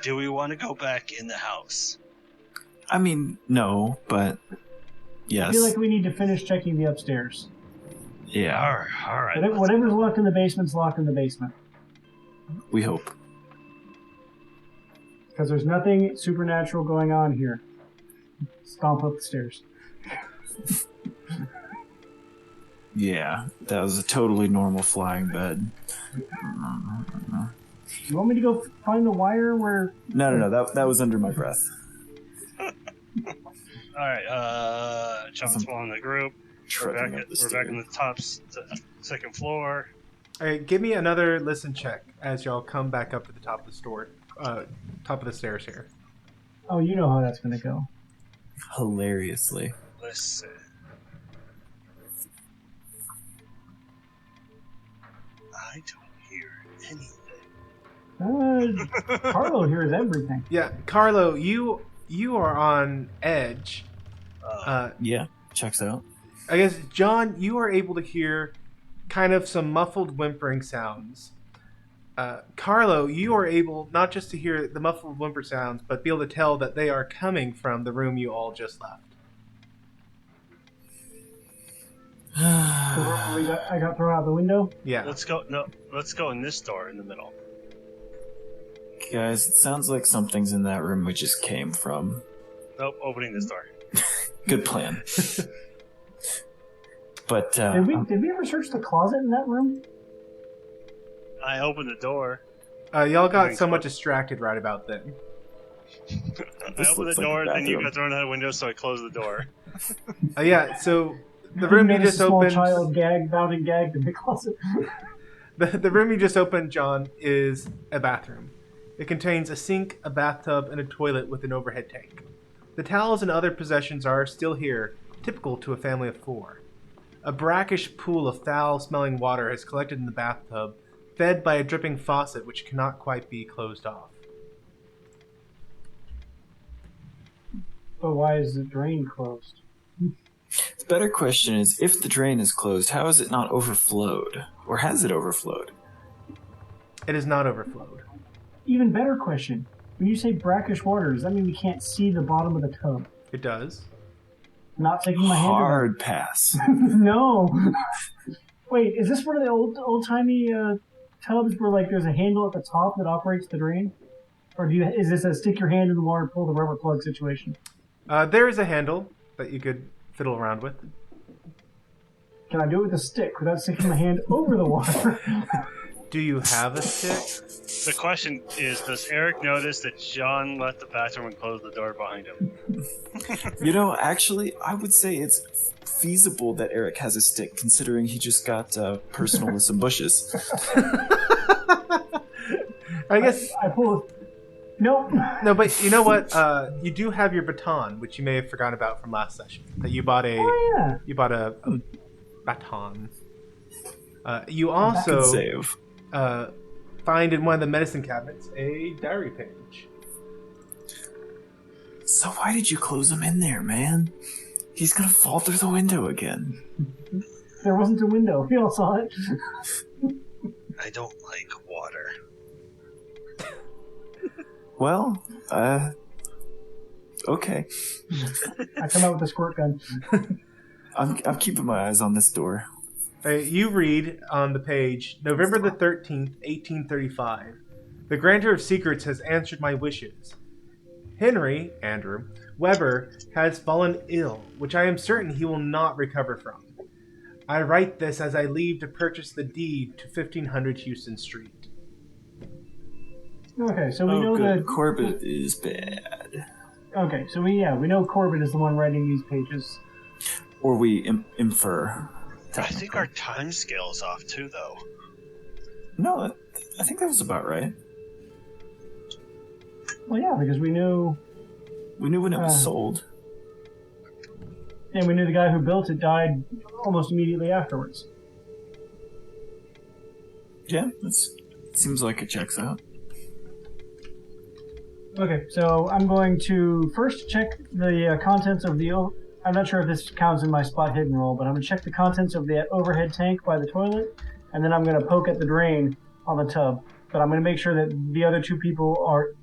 go back in the house? I mean, no, but yes. I feel like we need to finish checking the upstairs. Yeah, All right. Whatever's locked in the basement's locked in the basement. we hope. Because there's nothing supernatural going on here. Stomp up the stairs. Yeah, that was a totally normal flying bed. You want me to go find the wire where... No, that was under my breath. All right. John's following the group. We're back in the second floor. All right, give me another listen check as y'all come back up to the top of the top of the stairs here. Oh, you know how that's going to go. Hilariously. Listen. I don't hear anything. Carlo hears everything. Yeah, Carlo, you are on edge. Yeah, checks out. I guess, John, you are able to hear kind of some muffled whimpering sounds. Carlo, you are able not just to hear the muffled whimper sounds, but be able to tell that they are coming from the room you all just left. I got thrown out the window. Yeah. Let's go. No, let's go in this door in the middle. Guys, it sounds like something's in that room we just came from. Nope, opening this door. Good plan. But Did we ever search the closet in that room? I opened the door. Y'all got somewhat distracted right about then. I opened the door, then you got thrown out a window, so I closed the door. Yeah, so the room you just small opened. Child bound gagged in the closet. The room you just opened, John, is a bathroom. It contains a sink, a bathtub, and a toilet with an overhead tank. The towels and other possessions are still here, typical to a family of 4. A brackish pool of foul-smelling water has collected in the bathtub, fed by a dripping faucet which cannot quite be closed off. But why is the drain closed? the better question is, if the drain is closed, how has it not overflowed? Or has it overflowed? It is not overflowed. Even better question. When you say brackish water, does that mean we can't see the bottom of the tub? It does. Not taking my hand Hard pass. No. Wait, is this one of the old-timey tubs where like there's a handle at the top that operates the drain? Or is this a stick your hand in the water, pull the rubber plug situation? There is a handle that you could fiddle around with. Can I do it with a stick without sticking my hand over the water? Do you have a stick? The question is, does Eric notice that John left the bathroom and closed the door behind him? You know, actually, I would say it's feasible that Eric has a stick, considering he just got personal with some bushes. I guess I pull Nope. No, but you know what? You do have your baton, which you may have forgotten about from last session. That you bought a Oh yeah. you bought a baton. You Good also save. find in one of the medicine cabinets a diary page. So why did you close him in there, man? He's gonna fall through the window again. There wasn't a window. We all saw it. I don't like water. Well, okay. I come out with a squirt gun. I'm keeping my eyes on this door. You read on the page, November the 13th, 1835. The grantor of secrets has answered my wishes. Andrew, Weber has fallen ill, which I am certain he will not recover from. I write this as I leave to purchase the deed to 1500 Houston Street. Okay, so we know good. that Corbitt is bad. Okay, so we know Corbitt is the one writing these pages. Or we infer. I think our time scale is off too, though. No, I think that was about right. Well, yeah, because we knew We knew when it was sold. and we knew the guy who built it died almost immediately afterwards. Yeah, seems like it checks out. Okay, so I'm going to first check the contents of the... I'm not sure if this counts in my spot hidden roll, but I'm going to check the contents of the overhead tank by the toilet, and then I'm going to poke at the drain on the tub. But I'm going to make sure that the other two people are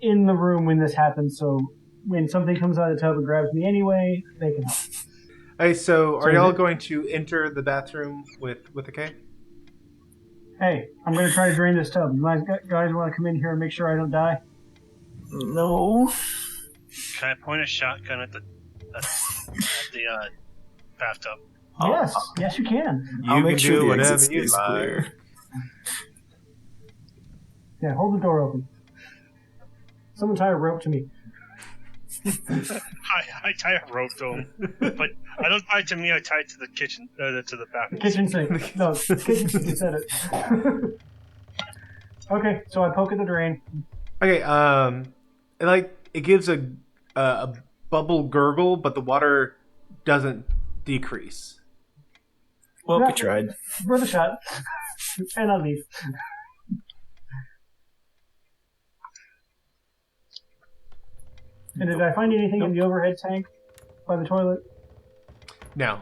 in the room when this happens, so when something comes out of the tub and grabs me anyway, they can help. Hey, so are y'all going to enter the bathroom with a K? Hey, I'm going to try to drain this tub. You guys want to come in here and make sure I don't die? No. Can I point a shotgun at the bathtub? Yes, yes you can. I'll make sure the whatever exit you stays like. clear. Yeah, hold the door open. Someone tie a rope to me. I tie a rope to him, but I don't tie it to me. I tie it to the kitchen, to the bathroom. Kitchen sink. No, kitchen sink. You said it. Okay, so I poke at the drain. Okay, it gives a bubble gurgle, but the water doesn't decrease. Well, Yeah. we tried. Worth a shot. And I leave. And did I find anything in the overhead tank by the toilet? No.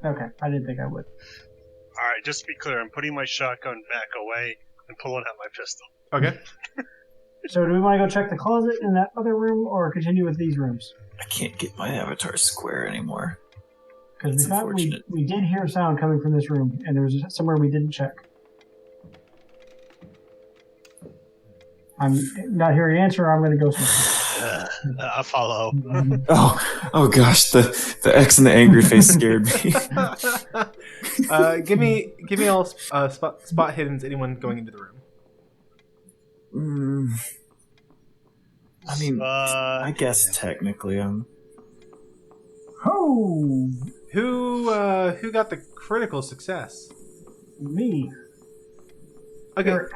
Okay, I didn't think I would. All right, just to be clear, I'm putting my shotgun back away and pulling out my pistol. Okay. So do we want to go check the closet in that other room or continue with these rooms? I can't get my avatar square anymore. Because That's we thought unfortunate. we did hear a sound coming from this room, and there was somewhere we didn't check. I'm not hearing an answer. I'm going to go somewhere. I'll follow. Oh gosh, the X and the angry face scared me. Give me all spot hiddens. Anyone going into the room? I mean, I guess technically I'm. Oh, Who got the critical success? me. Okay. Eric.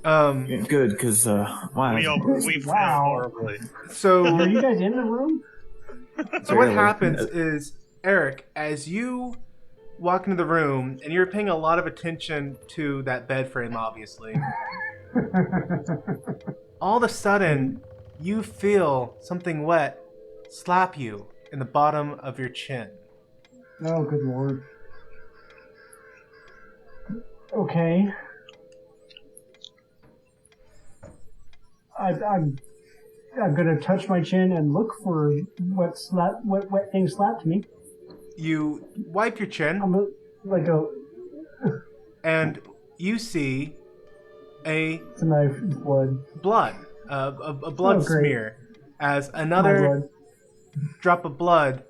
Yeah, good, because wow. We failed horribly. So Are you guys in the room? So what happens is, Eric, as you walk into the room, and you're paying a lot of attention to that bed frame, obviously, all of a sudden, you feel something wet slap you in the bottom of your chin. Oh, good lord. Okay. I'm gonna touch my chin and look for what wet thing slapped me. You wipe your chin, and you see it's a knife, it's blood. a blood great. smear, as My another blood. drop of blood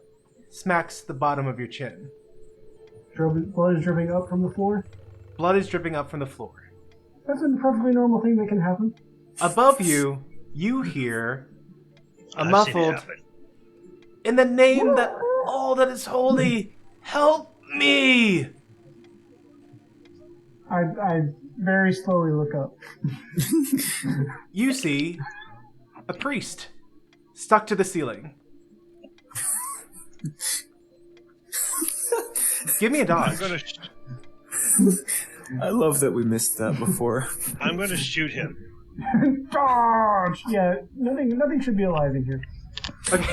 smacks the bottom of your chin. Blood is dripping up from the floor. Blood is dripping up from the floor. That's a perfectly normal thing that can happen. Above you, you hear a I've seen it muffled, happen. "In the name that all that is holy, help me!" I very slowly look up. You see a priest stuck to the ceiling. Give me a I'm dodge. gonna I love that we missed that before. I'm gonna shoot him. Dodge! Yeah, nothing should be alive in here.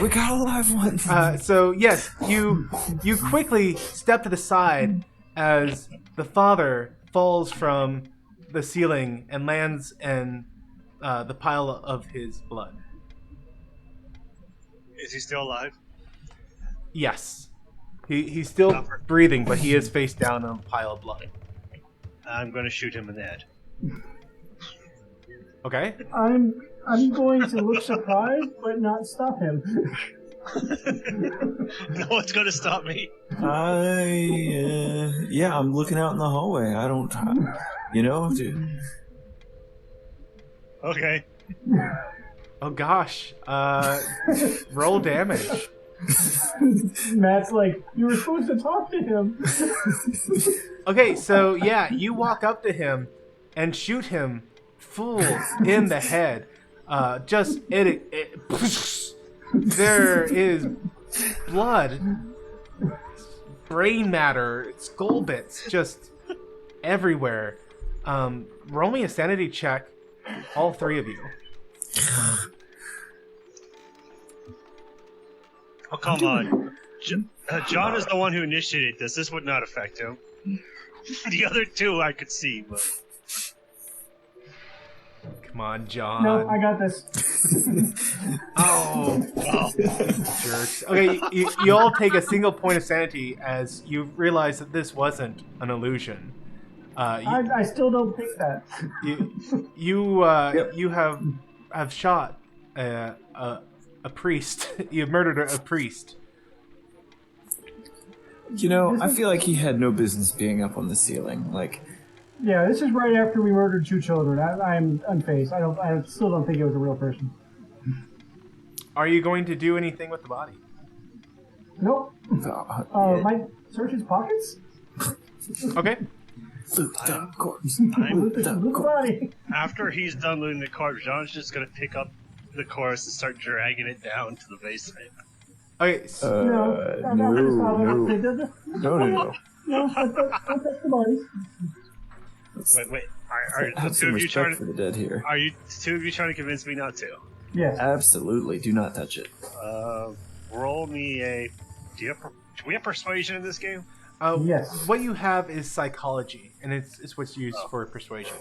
We got a live one. So yes, you quickly step to the side as the father falls from the ceiling and lands in the pile of his blood. Is he still alive? Yes, he's still breathing, but he is face down on a pile of blood. I'm gonna shoot him in the head. Okay. I'm going to look surprised, but not stop him. No one's gonna stop me. Yeah, I'm looking out in the hallway. I don't, dude. Okay. Oh gosh. Roll damage. Matt's like, you were supposed to talk to him. Okay, so yeah, you walk up to him and shoot him full in the head. There is blood, brain matter, skull bits just everywhere. Roll me a sanity check, all three of you. Oh, come on. John is the one who initiated this. This would not affect him. The other two I could see, but... Come on, John. No, I got this. Oh, Wow. jerks. Okay, you all take a single point of sanity as you realize that this wasn't an illusion. I still don't think that. You have shot a priest. You've murdered a priest. I feel like he had no business being up on the ceiling. Like, Yeah, this is right after we murdered 2 children. I'm unfazed. I still don't think it was a real person. Are you going to do anything with the body? Nope. Might search his pockets? Okay. loot the corpse. Loot the body. After he's done looting the corpse, John's just gonna pick up the corpse and start dragging it down to the basement. Okay. No, No, that's the bodies. Wait. Are the Have two some of you respect trying for to? the dead here. Are you the two of you trying to convince me not to? Yes. Absolutely, do not touch it. Roll me a. Do we have persuasion in this game? Yes. What you have is psychology, and it's what's used for persuasion.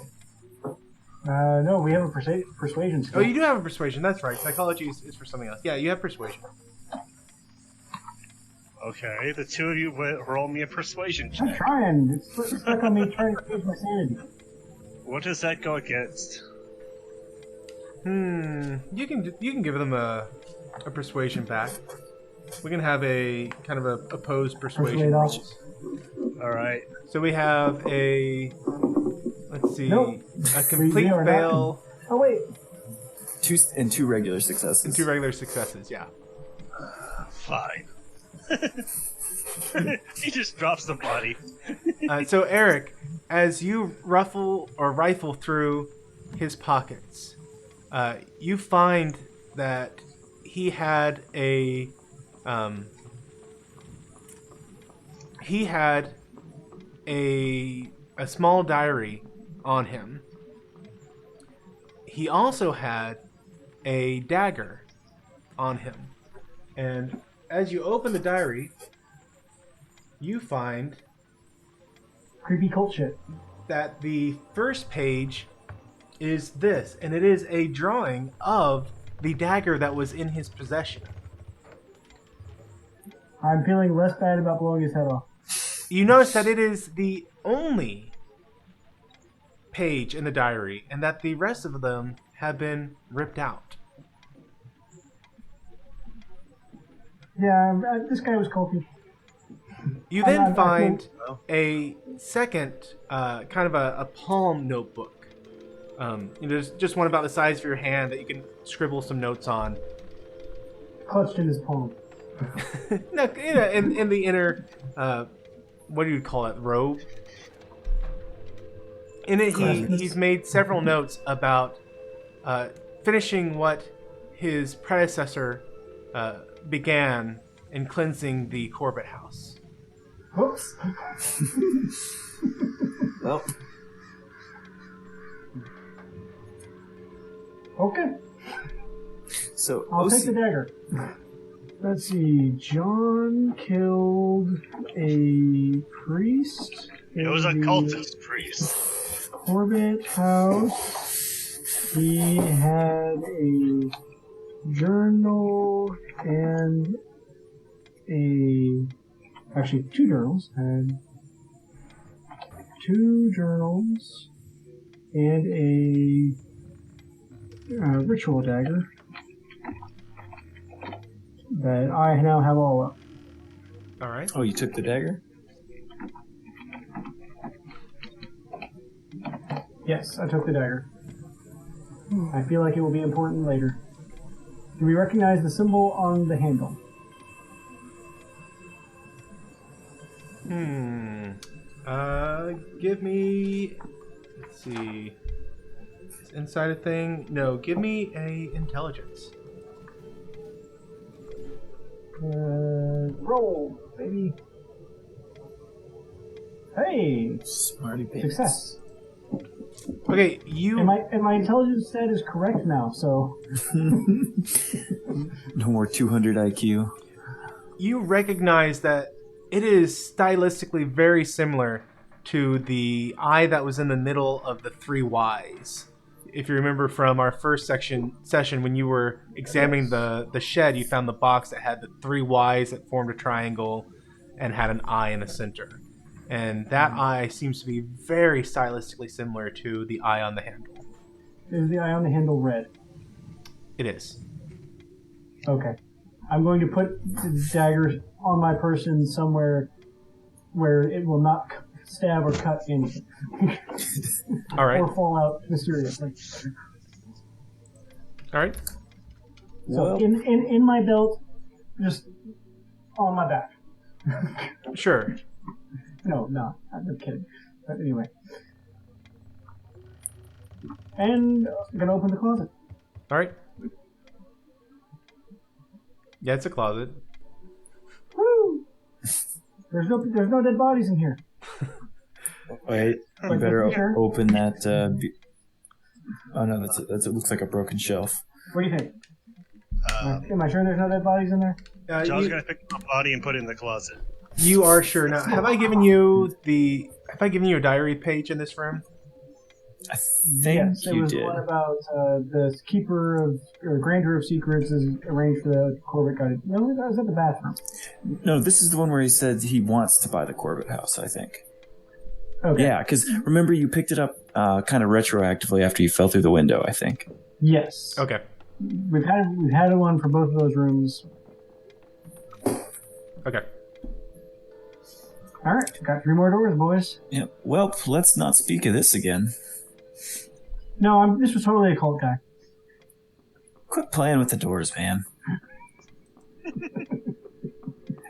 No, we have a persuasion skill. Oh, you do have a persuasion. That's right. Psychology is for something else. Yeah, you have persuasion. Okay, the two of you roll me a persuasion I'm check. trying. It's stuck on me trying to save my sanity. What does that go against? You can give them a persuasion back. We can have a kind of a opposed persuasion. Persuade off. All right. So we have a, let's see, Nope. a complete We are not- fail Oh wait. Two regular successes. and 2 regular successes. Yeah. Fine. He just drops the body. So Eric, as you rifle through his pockets, you find that he had a small diary on him. He also had a dagger on him, and as you open the diary, you find Creepy cult shit. that the first page is this, and it is a drawing of the dagger that was in his possession. I'm feeling less bad about blowing his head off. You notice that it is the only page in the diary, and that the rest of them have been ripped out. Yeah, this guy was culty. You I then feel- find a second, kind of a palm notebook. There's just one about the size of your hand that you can scribble some notes on. Clutched in his palm. No, in the inner, what do you call it, robe? In it, he's made several notes about finishing what his predecessor began in cleansing the Corbitt house. Whoops. Well, Okay, so I'll take the dagger. Let's see. John killed a priest. It was a in the cultist priest. Corbitt house. He had a journal and actually 2 journals. Had 2 journals and a ritual dagger that I now have all up. All right. Oh, you took the dagger? Yes, I took the dagger. I feel like it will be important later. Do we recognize the symbol on the handle? Give me. Let's see. Is inside a thing? No. Give me a intelligence. Roll, baby. Hey, Smarty pants. success. Okay, And my intelligence stat is correct now, so No more 200 IQ. you recognize that it is stylistically very similar to the eye that was in the middle of the 3 Ys. If you remember from our first session when you were examining the shed, you found the box that had the 3 Ys that formed a triangle and had an eye in the center. And that eye seems to be very stylistically similar to the eye on the handle. is the eye on the handle red? It is. Okay. I'm going to put the dagger on my person somewhere where it will not stab or cut anything. All right. Or fall out mysteriously. All right. So Well, in my belt, just on my back. Sure. No, I'm kidding. But anyway. And I'm gonna open the closet. All right. Yeah, it's a closet. Woo! There's no dead bodies in here. wait. You Like, better sure? open that. Oh no, that's it. Looks like a broken shelf. What do you think? Am I sure there's no dead bodies in there? John's gonna pick up a body and put it in the closet. You are sure now. Have I given you a diary page in this room? I think Yes, there you was did. one about the keeper of or grantor of secrets is arranged for the Corbitt guy. No, that was at the bathroom. No, this is the one where he said he wants to buy the Corbitt house, I think. Okay. Yeah, because remember you picked it up kind of retroactively after you fell through the window, I think. Yes. Okay. We've had one for both of those rooms. Okay. All right, got 3 more doors, boys. Yeah. Well, let's not speak of this again. No, this was totally a cult guy. Quit playing with the doors, man.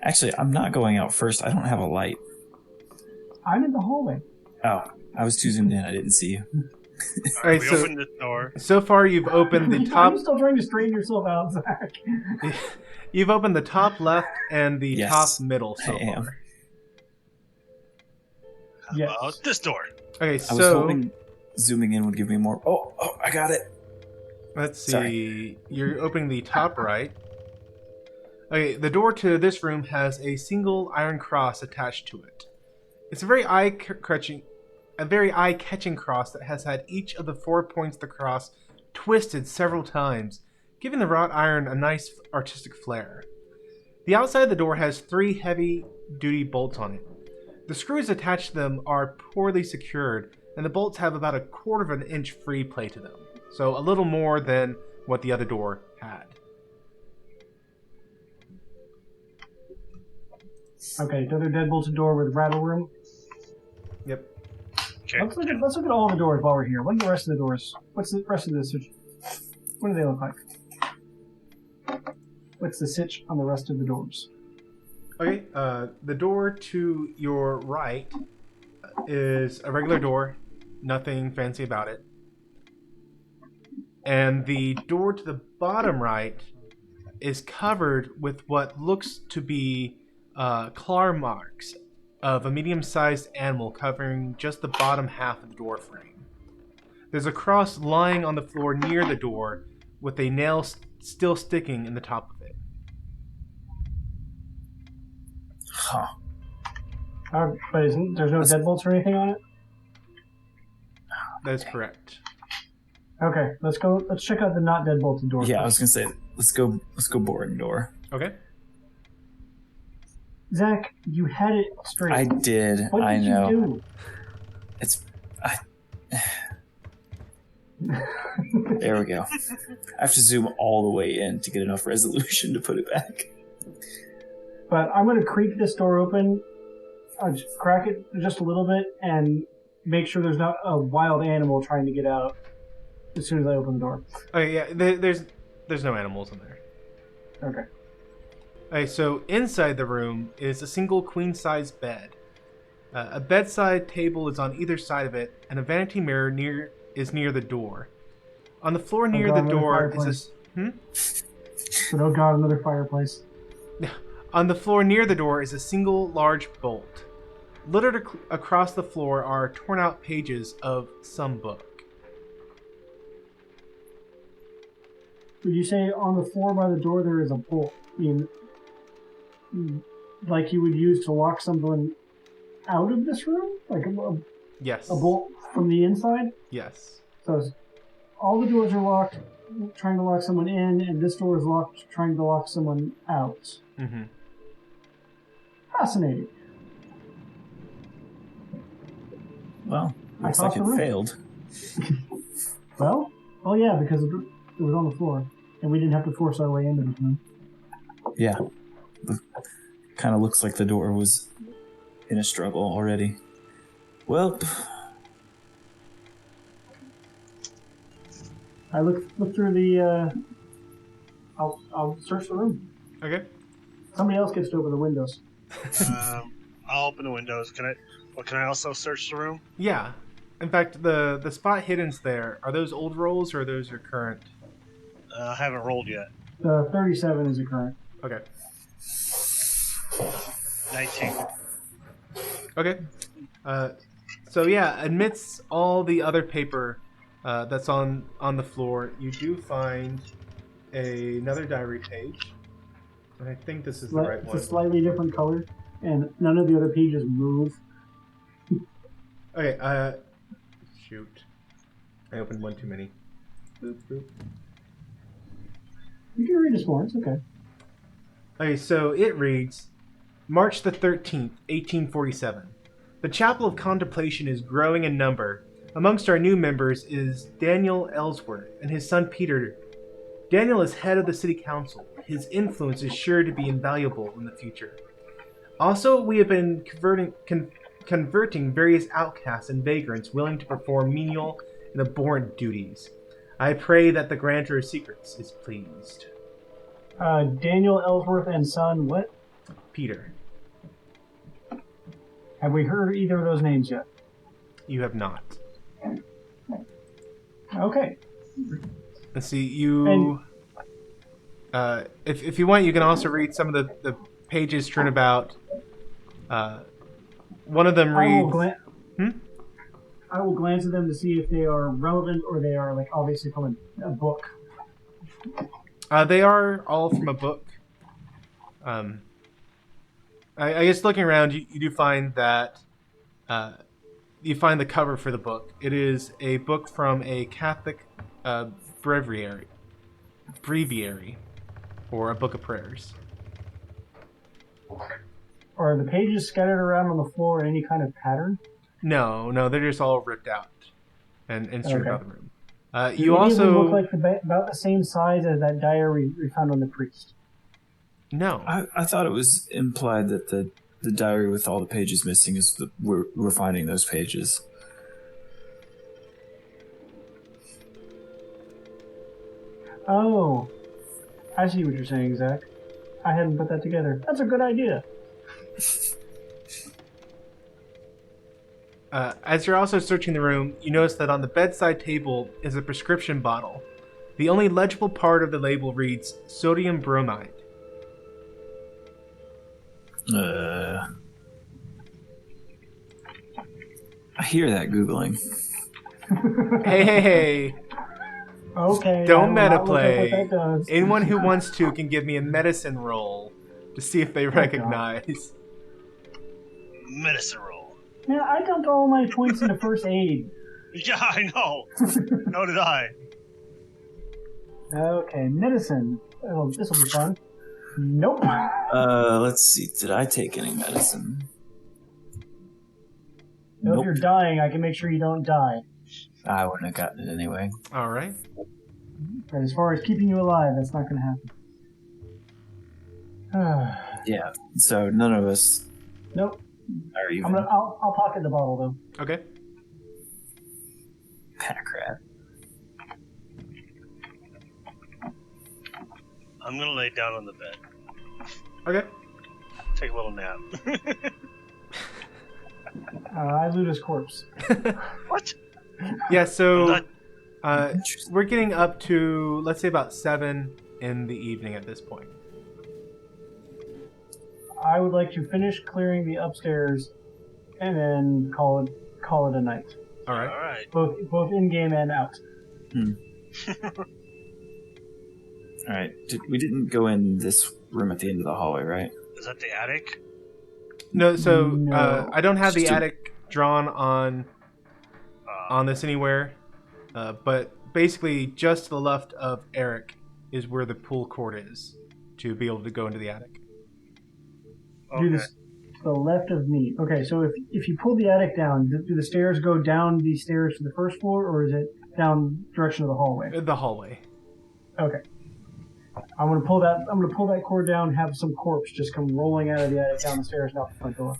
Actually, I'm not going out first. I don't have a light. I'm in the hallway. Oh, I was too zoomed in. I didn't see you. All right. We So opened the door. so far you've opened the top. I'm still trying to straighten yourself out, Zach. You've opened the top left and the Yes, top middle so I am. far. Yes. About this door. Okay. I was So hoping zooming in would give me more. Oh, I got it. let's see. Sorry. You're opening the top right. Okay. The door to this room has a single iron cross attached to it. It's a very eye-catching cross that has had each of the 4 points of the cross twisted several times, giving the wrought iron a nice artistic flair. The outside of the door has 3 heavy-duty bolts on it. The screws attached to them are poorly secured, and the bolts have about 1/4 of an inch free play to them, so a little more than what the other door had. Okay, the other deadbolted door with rattle room. Yep. Okay. Let's look at all the doors while we're here. What are the rest of the doors? What's the rest of the sitch? What do they look like? What's the sitch on the rest of the doors? Okay, the door to your right is a regular door. Nothing fancy about it. And the door to the bottom right is covered with what looks to be claw marks of a medium-sized animal covering just the bottom half of the door frame. There's a cross lying on the floor near the door with a nail still sticking in the top of it. Huh. But there's no deadbolts or anything on it? That is correct. Okay, let's go. Let's check out the not deadbolted door. Yeah, I first. was gonna say, let's go boring door. Okay. Zach, you had it straight. I did. What I did know. you do? It's. There we go. I have to zoom all the way in to get enough resolution to put it back. But I'm going to creak this door open. I'll just crack it just a little bit and make sure there's not a wild animal trying to get out as soon as I open the door. Okay, yeah, there's no animals in there. Okay. Okay, so inside the room is a single queen-size bed. A bedside table is on either side of it, and a vanity mirror is near the door. On the floor near God, the another door fireplace. is But oh god, another fireplace. On the floor near the door is a single large bolt. Littered across the floor are torn-out pages of some book. Would you say on the floor by the door there is a bolt? Like you would use to lock someone out of this room? Like Yes. a bolt from the inside? Yes. So all the doors are locked, trying to lock someone in, and this door is locked, trying to lock someone out. Mm-hmm. Fascinating. Well, I looks like tossed the it room. failed. Well, yeah, because it was on the floor, and we didn't have to force our way into the room. Yeah. Kind of looks like the door was in a struggle already. Well, I look through the. I'll search the room. Okay. Somebody else gets to open the windows. I'll open the windows. Can I also search the room? Yeah. In fact, the spot hidden's there. Are those old rolls or are those your current? I haven't rolled yet. The 37 is the current. Okay. 19. Okay. So yeah, amidst all the other paper that's on the floor, you do find another diary page. And I think this is the right It's one. a slightly different color, and none of the other pages move. Okay, shoot. I opened one too many. Boop, boop. You can read this more, it's okay. Okay, so it reads, March the 13th, 1847. The Chapel of Contemplation is growing in number. Amongst our new members is Daniel Ellsworth and his son Peter. Daniel is head of the city council. His influence is sure to be invaluable in the future. Also, we have been converting various outcasts and vagrants willing to perform menial and abhorrent duties. I pray that the grantor of secrets is pleased. Daniel Ellsworth and son, what? Peter, Have we heard either of those names yet? you have not. Okay. Let's see, you... if you want, you can also read some of the pages strewn about. One of them reads... I will glance at them to see if they are relevant or they are, like, obviously from a book. They are all from a book. I guess looking around, you do find that you find the cover for the book. It is a book from a Catholic breviary, or a book of prayers. Are the pages scattered around on the floor in any kind of pattern? No, they're just all ripped out and strewn about the room. Do You any of them also look like about the same size as that diary we found on the priest? no. I thought it was implied that the diary with all the pages missing is we're finding those pages. Oh, I see what you're saying, Zach. I hadn't put that together. That's a good idea. As you're also searching the room, you notice that on the bedside table is a prescription bottle. The only legible part of the label reads sodium bromide. I hear that Googling. Hey. Okay. Don't I will not look up what metaplay. that does. Anyone who wants to can give me a medicine roll to see if they recognize. Medicine roll. Man, I dumped all my points into first aid. Yeah, I know. So did I. Okay, medicine. Oh, this will be fun. Nope. Let's see. Did I take any medicine? No, if you're dying, I can make sure you don't die. I wouldn't have gotten it anyway. All right. But as far as keeping you alive, that's not going to happen. Yeah. So none of us Nope. are even. I'll pocket the bottle though. Okay. Pack rat. I'm gonna lay down on the bed. Okay. Take a little nap. I loot his corpse. What? Yeah, so I'm we're getting up to, let's say, about 7 in the evening at this point. I would like to finish clearing the upstairs, and then call it a night. All right. Alright. Both in game and out. All right. We didn't go in this room at the end of the hallway, right? Is that the attic? No, so No. I don't have the Just a- attic drawn on this anywhere, but basically just to the left of Eric is where the pull cord is to be able to go into the attic. Okay. Do this to the left of me. Okay, so if you pull the attic down, do the stairs go down the stairs to the first floor, or is it down direction of the hallway? The hallway. Okay. I'm gonna pull that cord down. Have some corpse just come rolling out of the attic down the stairs and out the front door.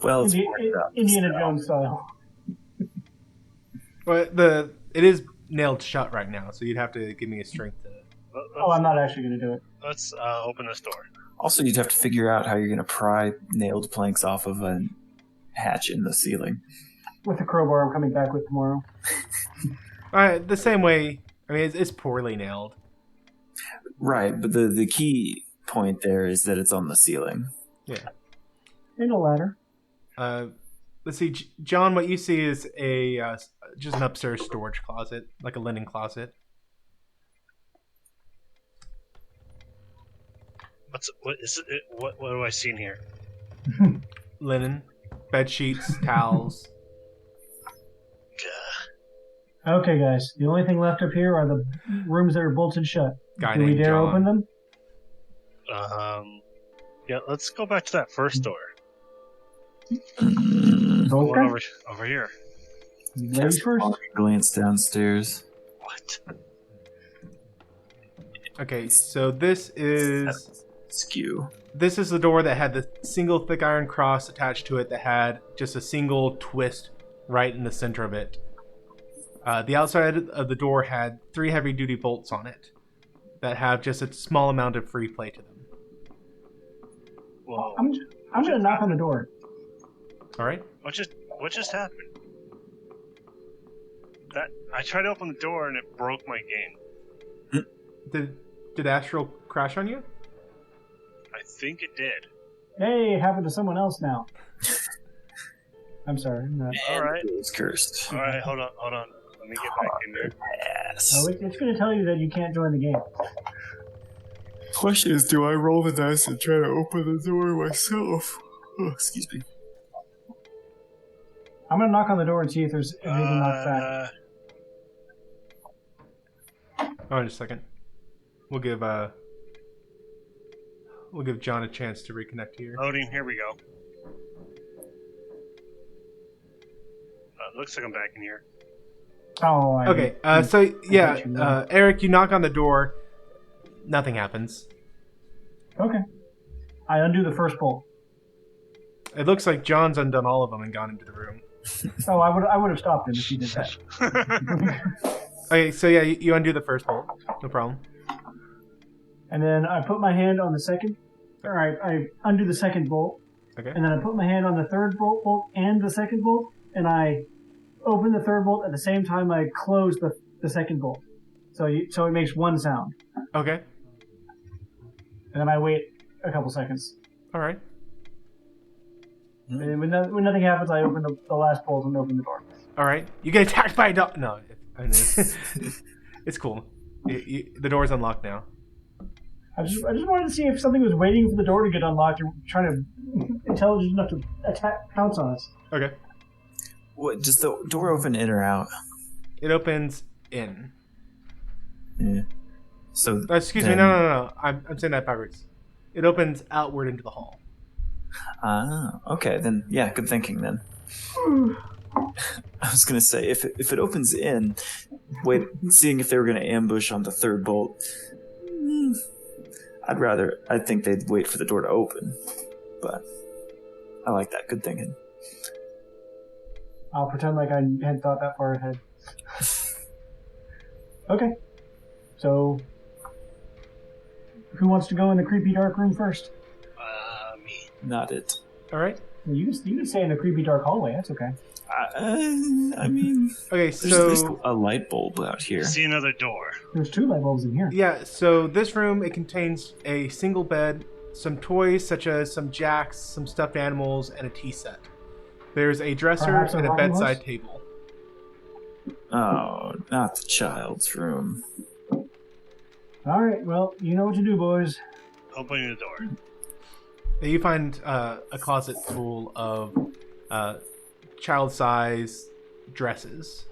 Well, it's worked out. Indiana Jones style. But it is nailed shut right now, so you'd have to give me a strength to. Oh, I'm not actually gonna do it. Let's open this door. Also, you'd have to figure out how you're going to pry nailed planks off of a hatch in the ceiling. With the crowbar, I'm coming back with tomorrow. All right, the same way. I mean, it's poorly nailed. Right, but the key point there is that it's on the ceiling. Yeah. And a ladder. Let's see, John. What you see is just an upstairs storage closet, like a linen closet. What is it? What do I see in here? Linen, bed sheets, towels. Okay, guys. The only thing left up here are the rooms that are bolted shut. Guy Do we named dare John. open them? Yeah, let's go back to that first door. Okay. One over here. Ladies first. Glance downstairs. What? Okay, so this is Skew. the door that had the single thick iron cross attached to it that had just a single twist right in the center of it. The outside of the door had 3 heavy-duty bolts on it that have just a small amount of free play to them. Whoa. I'm going to knock on the door. All right. What just happened? That I tried to open the door and it broke my game. Did Astral crash on you? I think it did. Hey, it happened to someone else now. I'm sorry. I'm not. All right. It was cursed. All right, hold on. Let me get back in there. Yes. Oh, it's going to tell you that you can't join the game. Question is, do I roll the dice and try to open the door myself? Oh, excuse me. I'm going to knock on the door and see if there's anything knocked back. Oh, just a second. We'll give John a chance to reconnect here. Loading. Here we go. Looks like I'm back in here. Oh, Okay. So yeah, Eric, you knock on the door. Nothing happens. Okay. I undo the first bolt. It looks like John's undone all of them and gone into the room. Oh, I would have stopped him if he did that. Okay, so yeah, you undo the first bolt. No problem. And then I put my hand on the second. All right, I undo the second bolt. Okay. And then I put my hand on the third bolt and the second bolt, and I open the third bolt at the same time I close the second bolt. So it makes one sound. Okay. And then I wait a couple seconds. All right. And when nothing happens, I open the last bolt and open the door. All right. You get attacked by a dog. No, I mean, it's cool. The door's unlocked now. I just wanted to see if something was waiting for the door to get unlocked and trying to intelligent enough to pounce on us. Okay. What, does the door open in or out? It opens in. Yeah. So. Excuse me. No. I'm saying that backwards. It opens outward into the hall. Ah, okay. Then, yeah, good thinking then. I was gonna say if it opens in, seeing if they were gonna ambush on the third bolt. I think they'd wait for the door to open, but I like that. Good thinking. I'll pretend like I hadn't thought that far ahead. Okay. So, who wants to go in the creepy dark room first? Me. Not it. All right. You can stay in the creepy dark hallway. That's okay. I mean, Okay, there's at least so a light bulb out here. See another door. There's 2 light bulbs in here. yeah, so this room, it contains a single bed, some toys such as some jacks, some stuffed animals, and a tea set. There's a dresser Perhaps a and a rocking bedside horse? table. Oh, not the child's room. All right. Well, you know what to do, boys. Opening the door. You find a closet full of child-size dresses.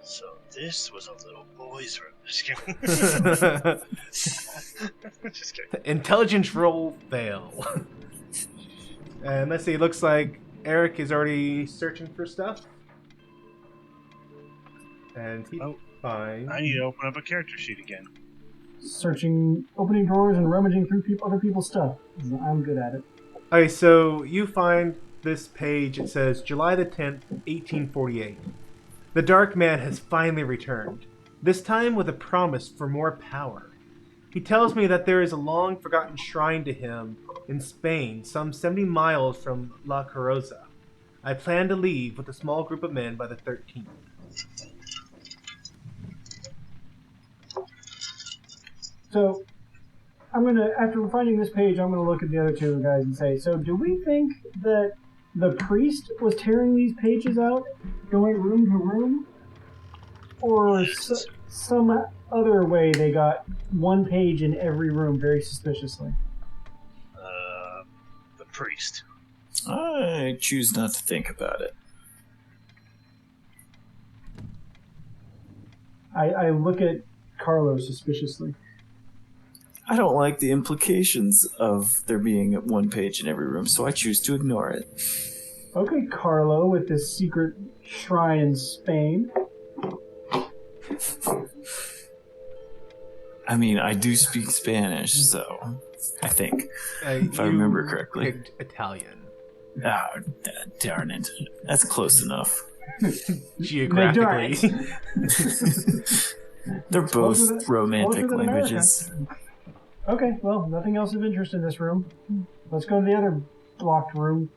So this was a little boy's room. Just kidding. Just kidding. Intelligence roll fail. And let's see, it looks like Eric is already searching for stuff. And he finds... I need to open up a character sheet again. Searching, opening drawers, and rummaging through other people's stuff. I'm good at it. Okay, so you find this page. It says July the 10th, 1848. The Dark Man has finally returned, this time with a promise for more power. He tells me that there is a long-forgotten shrine to him in Spain, some 70 miles from La Carroza. I plan to leave with a small group of men by the 13th. So, after finding this page, I'm gonna look at the other 2 guys and say, so do we think that the priest was tearing these pages out, going room to room? Or some other way they got one page in every room very suspiciously? The priest. I choose not to think about it. I look at Carlos suspiciously. I don't like the implications of there being one page in every room, so I choose to ignore it. Okay, Carlo, with this secret shrine in Spain. I mean, I do speak Spanish, so I think, if I You remember correctly. picked Italian. Oh, darn it. That's close enough. Geographically. They're both Closer than romantic America. languages. Okay, well, nothing else of interest in this room. Let's go to the other blocked room.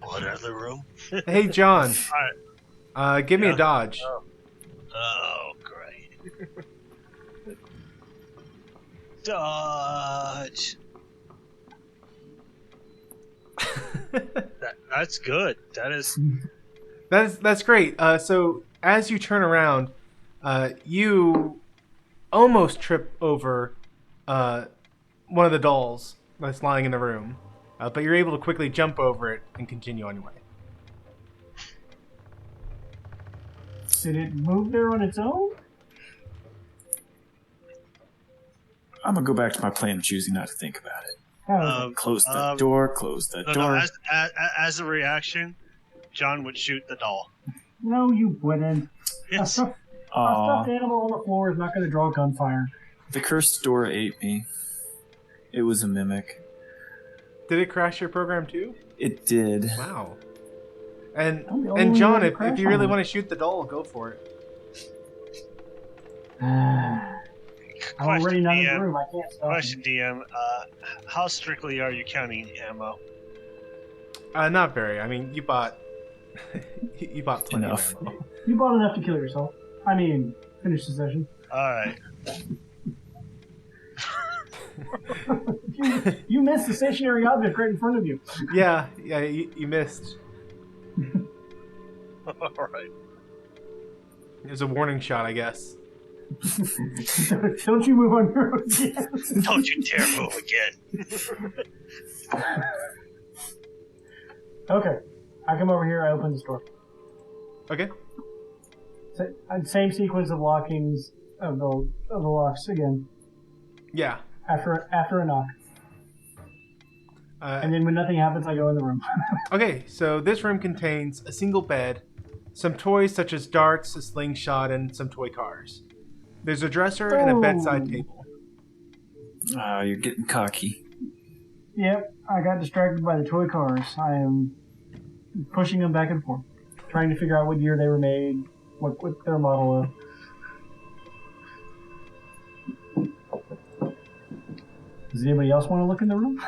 What other room? Hey, John. Give me Yeah. a dodge. Oh, great. Dodge. That's good. That is. That's great. So as you turn around, you almost trip over one of the dolls that's lying in the room, but you're able to quickly jump over it and continue on your way. Did it move there on its own? I'm gonna go back to my plan of choosing not to think about it. How is Close the door, close the No, door. as a reaction, John would shoot the doll. No, you wouldn't. A Yes. stuffed Aw, animal on the floor is not going to draw gunfire. the cursed door ate me. It was a mimic. Did it crash your program too? It did. Wow. And I'm the only John, one that if crashed you really on it. want to shoot the doll, go for it. I'm already Question, not in the DM. room. I can't stop Question, him. DM. How strictly are you counting ammo? Not very. I mean, you bought you bought plenty Enough. of ammo. You bought enough to kill yourself. I mean, finish the session. All right. You missed the stationary object right in front of you. Yeah, you missed. All right. It was a warning shot, I guess. Don't you move on your own again. Don't you dare move again. Okay. I come over here, I open the door. Okay. Same sequence of lockings of the locks again. Yeah. After a knock. Uh, And then when nothing happens, I go in the room. Okay, so this room contains a single bed, some toys such as darts, a slingshot, and some toy cars. There's a dresser and a bedside table. Oh, you're getting cocky. Yep, I got distracted by the toy cars. I am pushing them back and forth, trying to figure out what year they were made, what their model of. Does anybody else want to look in the room?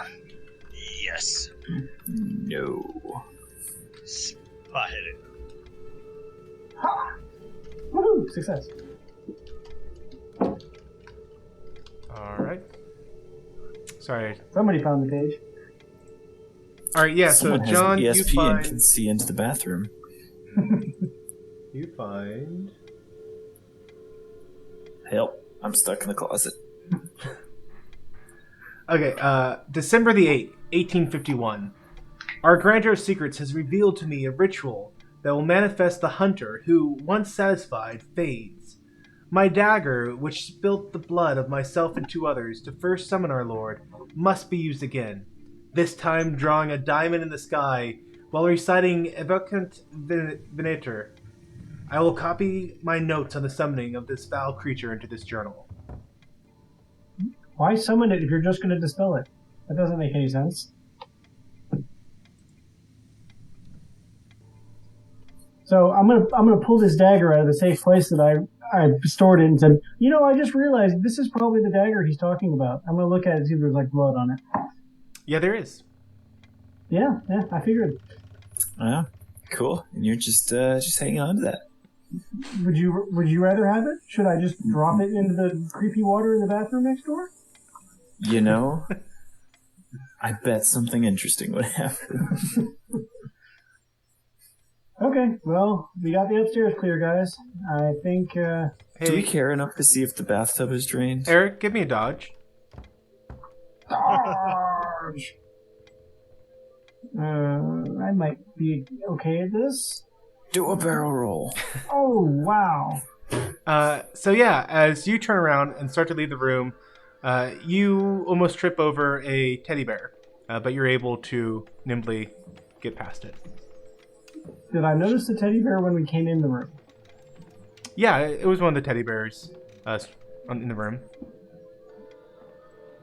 Yes. No. Spotted it. Ha! Woohoo! Success. Alright. Sorry. Somebody found the page. Alright, yeah, so Someone has John, an you ESP and can find... see into the bathroom. You find... Help. I'm stuck in the closet. Okay, December the 8th, 1851. Our Grantor of Secrets has revealed to me a ritual that will manifest the hunter who, once satisfied, fades. My dagger, which spilt the blood of myself and 2 others to first summon our lord, must be used again, this time drawing a diamond in the sky while reciting Evocant Venator. I will copy my notes on the summoning of this foul creature into this journal. Why summon it if you're just going to dispel it? That doesn't make any sense. So I'm gonna pull this dagger out of the safe place that I stored it and said, I just realized this is probably the dagger he's talking about. I'm gonna look at it and see if there's like blood on it. Yeah, there is. Yeah, I figured. Yeah, cool. And you're just hanging on to that. Would you rather have it? Should I just drop it into the creepy water in the bathroom next door? You know, I bet something interesting would happen. Okay, well, we got the upstairs clear, guys. I think, Do we care enough to see if the bathtub is drained? Eric, give me a dodge. Dodge! I might be okay at this. Do a barrel roll. Oh, wow. So yeah, as you turn around and start to leave the room, you almost trip over a teddy bear, but you're able to nimbly get past it. Did I notice the teddy bear when we came in the room? Yeah, it was one of the teddy bears in the room.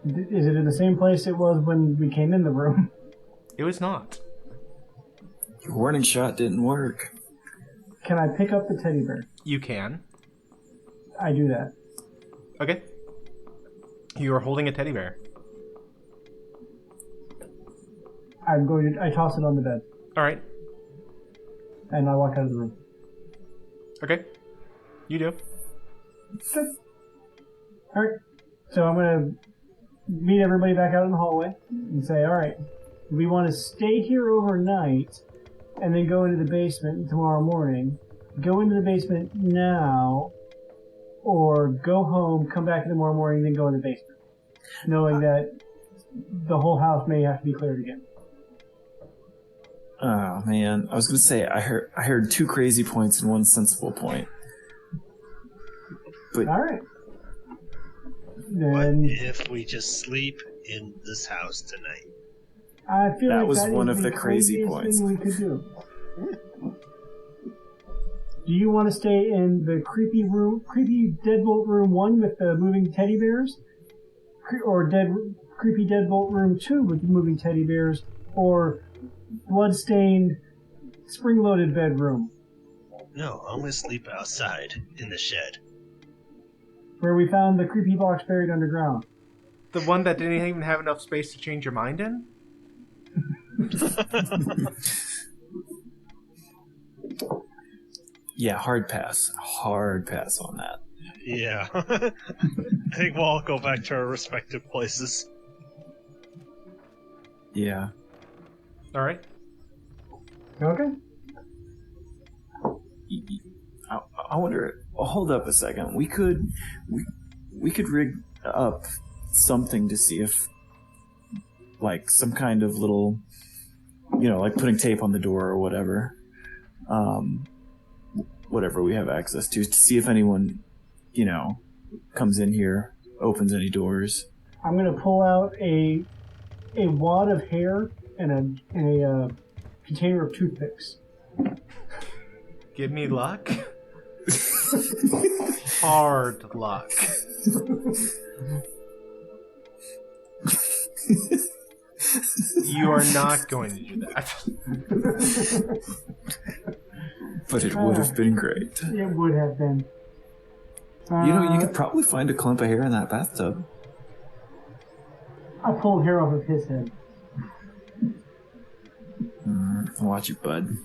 Is it in the same place it was when we came in the room? It was not. Your warning shot didn't work. Can I pick up the teddy bear? You can. I do that. Okay. You are holding a teddy bear. I toss it on the bed, All right. and I walk out of the room. Okay. You do. Good. Alright. So I'm going to meet everybody back out in the hallway and say, alright, we want to stay here overnight and then go into the basement tomorrow morning. Go into the basement now, or go home, come back tomorrow morning, then go in the basement. Knowing that the whole house may have to be cleared again. Oh man, I was gonna say I heard 2 crazy points and 1 sensible point. But Alright. What Then if we just sleep in this house tonight? I feel That like was that one is of the crazy craziest points. thing we could do. Do you want to stay in the creepy deadbolt room 1 with the moving teddy bears, or creepy deadbolt room 2 with the moving teddy bears, or bloodstained spring-loaded bedroom? No, I'm gonna sleep outside in the shed. Where we found the creepy box buried underground. The one that didn't even have enough space to change your mind in? Yeah, hard pass. Hard pass on that. Yeah. I think we'll all go back to our respective places. Yeah. All right. Okay. I wonder. Hold up a second. We could rig up something to see if, like, some kind of little, like putting tape on the door or whatever. Whatever we have access to see if anyone, comes in here, opens any doors. I'm gonna pull out a wad of hair and a container of toothpicks. Give me luck. Hard luck. You are not going to do that. But it would have been great. It would have been. You could probably find a clump of hair in that bathtub. I pulled hair off of his head. Watch it, bud.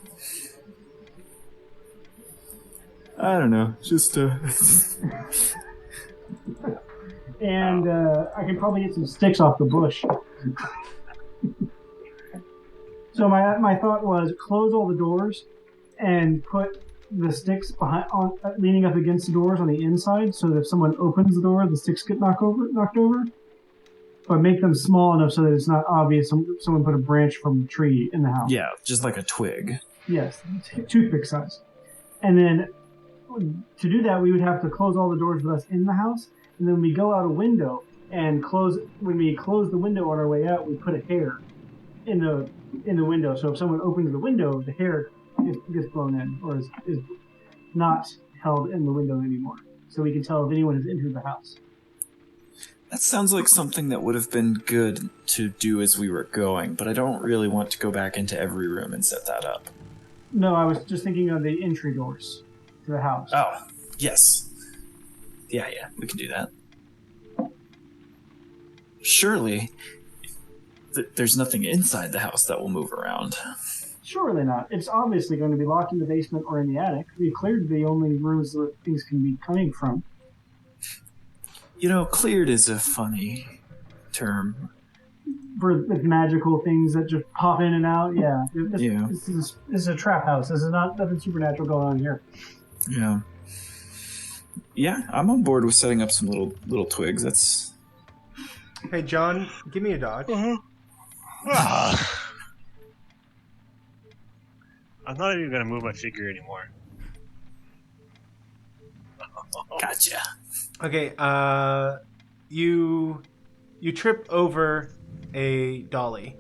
I don't know. Just And I can probably get some sticks off the bush. So my thought was close all the doors and put the sticks leaning up against the doors on the inside, so that if someone opens the door, the sticks get knocked over. But make them small enough so that it's not obvious someone put a branch from a tree in the house. Yeah, just like a twig. Yes, toothpick size. And then to do that, we would have to close all the doors with us in the house, and then we go out a window and when we close the window on our way out, we put a hair in the window. So if someone opens the window, the hair gets blown in, or is not held in the window anymore. So we can tell if anyone has entered the house. That sounds like something that would have been good to do as we were going, but I don't really want to go back into every room and set that up. No, I was just thinking of the entry doors to the house. Oh, yes. Yeah, we can do that. Surely, there's nothing inside the house that will move around. Surely not. It's obviously going to be locked in the basement or in the attic. We've cleared the only rooms where things can be coming from. Cleared is a funny term. For magical things that just pop in and out, yeah. This is a trap house. This is not nothing supernatural going on here. Yeah. Yeah, I'm on board with setting up some little twigs. That's... Hey, John, give me a dodge. I'm not even going to move my figure anymore. Gotcha. Okay, you trip over a dolly.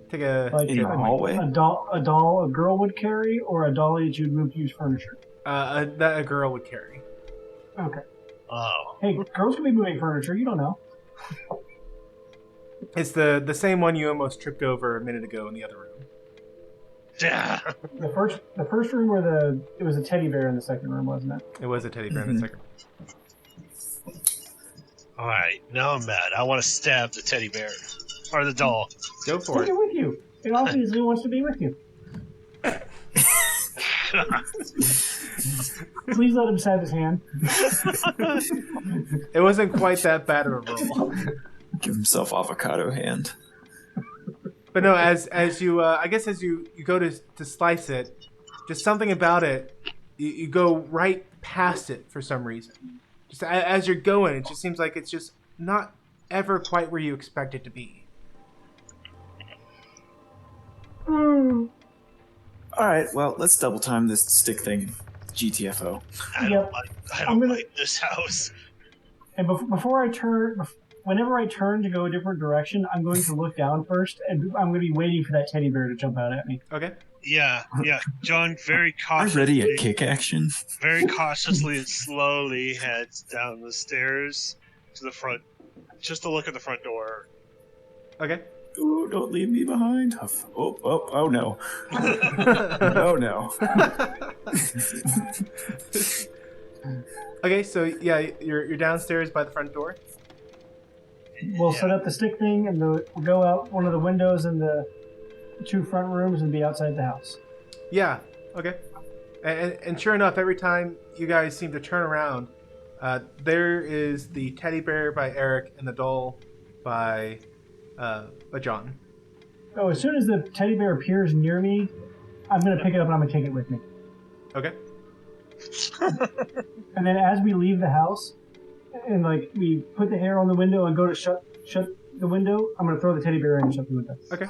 Take a Like in the hallway? A doll a girl would carry, or a dolly that you'd move to use furniture? that a girl would carry. Okay. Oh. Hey, girls can be moving furniture. You don't know. It's the same one you almost tripped over a minute ago in the other room. Yeah. The first room where it was a teddy bear in the second room, wasn't it? It was a teddy bear in the second room. Alright, now I'm mad. I want to stab the teddy bear. Or the doll. Go for Take it. it with you. It obviously wants to be with you. Please let him stab his hand. It wasn't quite that bad of a roll. Give himself avocado hand. But no, as you, I guess as you go to slice it, just something about it, you go right past it for some reason. Just as you're going, it just seems like it's just not ever quite where you expect it to be. Alright, well, let's double time this stick thing. GTFO. I don't like this house. And whenever I turn to go a different direction, I'm going to look down first, and I'm going to be waiting for that teddy bear to jump out at me. Okay. Yeah. John very I'm cautiously. ready at kick action. Very cautiously and slowly heads down the stairs to the front, just to look at the front door. Okay. Ooh, don't leave me behind. Oh no. Oh no. Okay, so yeah, you're downstairs by the front door. We'll set up the stick thing, and we'll go out one of the windows in the 2 front rooms and be outside the house. Yeah. Okay. And sure enough, every time you guys seem to turn around, there is the teddy bear by Eric and the doll by John. Oh, as soon as the teddy bear appears near me, I'm going to pick it up and I'm going to take it with me. Okay. And then as we leave the house, and like we put the hair on the window and go to shut the window, I'm going to throw the teddy bear in and shut the window. Okay.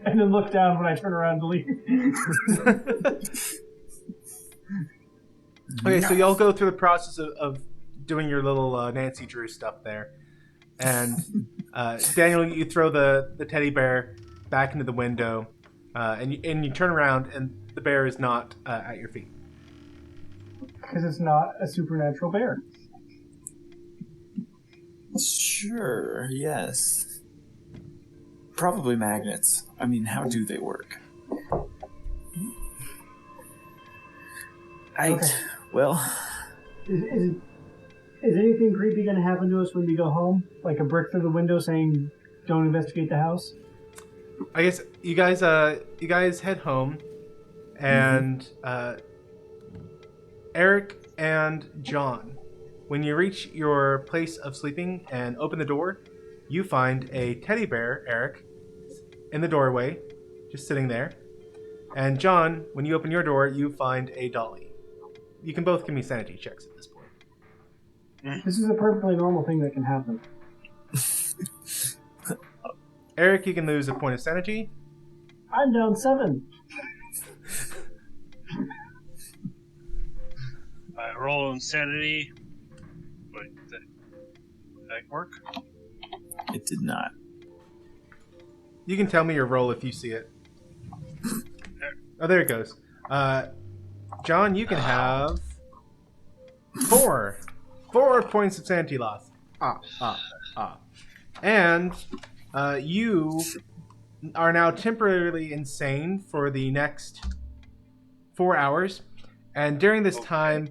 And then look down when I turn around to leave. Okay, so y'all go through the process of doing your little Nancy Drew stuff there. And Daniel, you throw the teddy bear back into the window, and you turn around, and the bear is not at your feet. Because it's not a supernatural bear. Sure, yes. Probably magnets. I mean, how do they work? Okay. Well... Is anything creepy going to happen to us when we go home? Like a brick through the window saying, "Don't investigate the house"? I guess you guys head home, and Eric and John, when you reach your place of sleeping and open the door, you find a teddy bear, Eric, in the doorway, just sitting there. And John, when you open your door, you find a dolly. You can both give me sanity checks at this point. This is a perfectly normal thing that can happen. Eric, you can lose a point of sanity. I'm down 7. I roll insanity. Wait, did that work? It did not. You can tell me your roll if you see it. Oh, there it goes. John, you can have 4 points of sanity loss. And you are now temporarily insane for the next 4 hours. And during this time,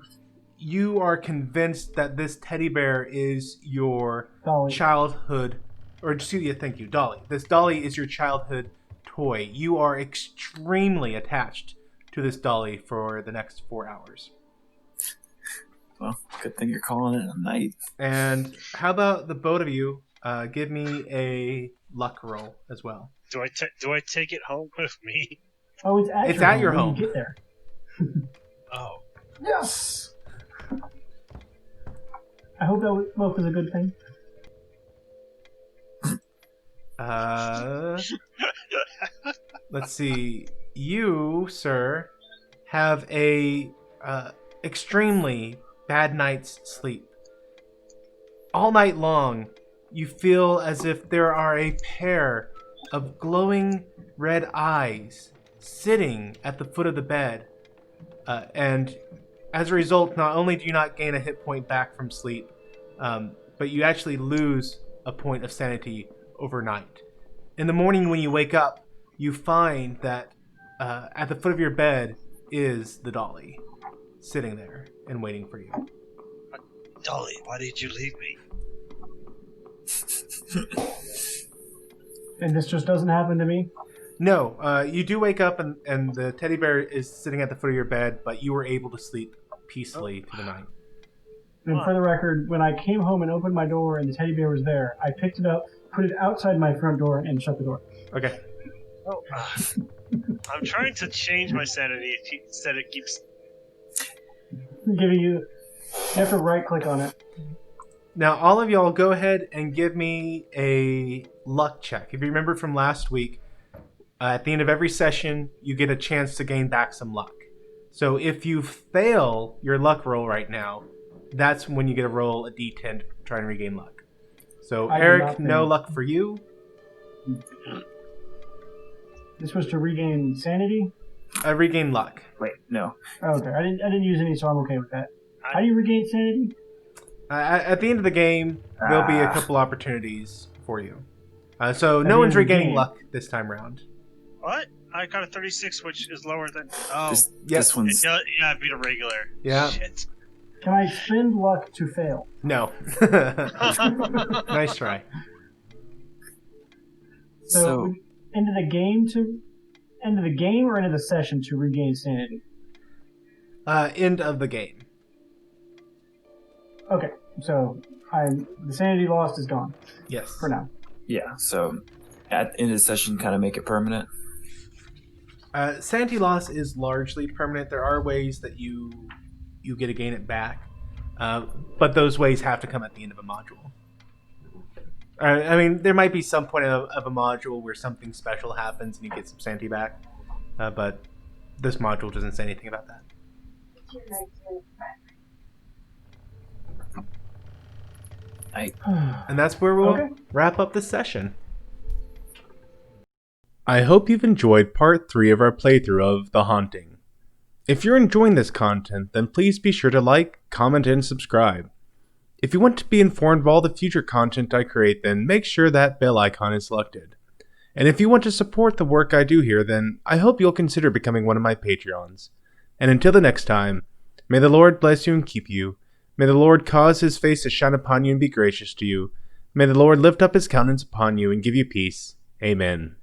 you are convinced that this teddy bear is your Dolly. childhood, or excuse me, thank you, Dolly. This Dolly is your childhood toy. You are extremely attached to this Dolly for the next 4 hours. Well, good thing you're calling it a night. And how about the both of you give me a luck roll as well? Do I take it home with me? Oh, it's at your when home. you get there. Oh. Yes. I hope that was a good thing. Let's see. You, sir, have a extremely bad night's sleep. All night long, you feel as if there are a pair of glowing red eyes sitting at the foot of the bed. And as a result, not only do you not gain a hit point back from sleep, but you actually lose a point of sanity overnight. In the morning when you wake up, you find that at the foot of your bed is the Dolly, sitting there and waiting for you. Dolly, why did you leave me? And this just doesn't happen to me? No, you do wake up and the teddy bear is sitting at the foot of your bed, but you were able to sleep peacefully through the night. And for the record, when I came home and opened my door and the teddy bear was there, I picked it up, put it outside my front door, and shut the door. Okay. Oh, I'm trying to change my sanity. Instead, it keeps Giving you have to right-click on it. Now, all of y'all go ahead and give me a luck check. If you remember from last week, at the end of every session, you get a chance to gain back some luck. So if you fail your luck roll right now, that's when you get to roll a d10 to try and regain luck. So, Eric, no luck for you. This was to regain sanity? Regain luck. Wait, no. Oh, okay, I didn't use any, so I'm okay with that. How do you regain sanity? At the end of the game, there'll be a couple opportunities for you. So no one's regaining luck this time around. What? I got a 36, which is lower than. This Yes. one's Yeah, I beat a regular. Yeah. Shit. Can I spend luck to fail? No. Nice try. so. End of the game or end of the session to regain sanity? End of the game. Okay, so the sanity lost is gone Yes. for now. Yeah, so at the end of the session, kind of make it permanent. Sanity loss is largely permanent. There are ways that you get to gain it back, but those ways have to come at the end of a module. I mean, there might be some point of a module where something special happens and you get some sanity back, but this module doesn't say anything about that. And that's where we'll wrap up the session. I hope you've enjoyed part 3 of our playthrough of The Haunting. If you're enjoying this content, then please be sure to like, comment, and subscribe. If you want to be informed of all the future content I create, then make sure that bell icon is selected. And if you want to support the work I do here, then I hope you'll consider becoming one of my Patreons. And until the next time, may the Lord bless you and keep you. May the Lord cause his face to shine upon you and be gracious to you. May the Lord lift up his countenance upon you and give you peace. Amen.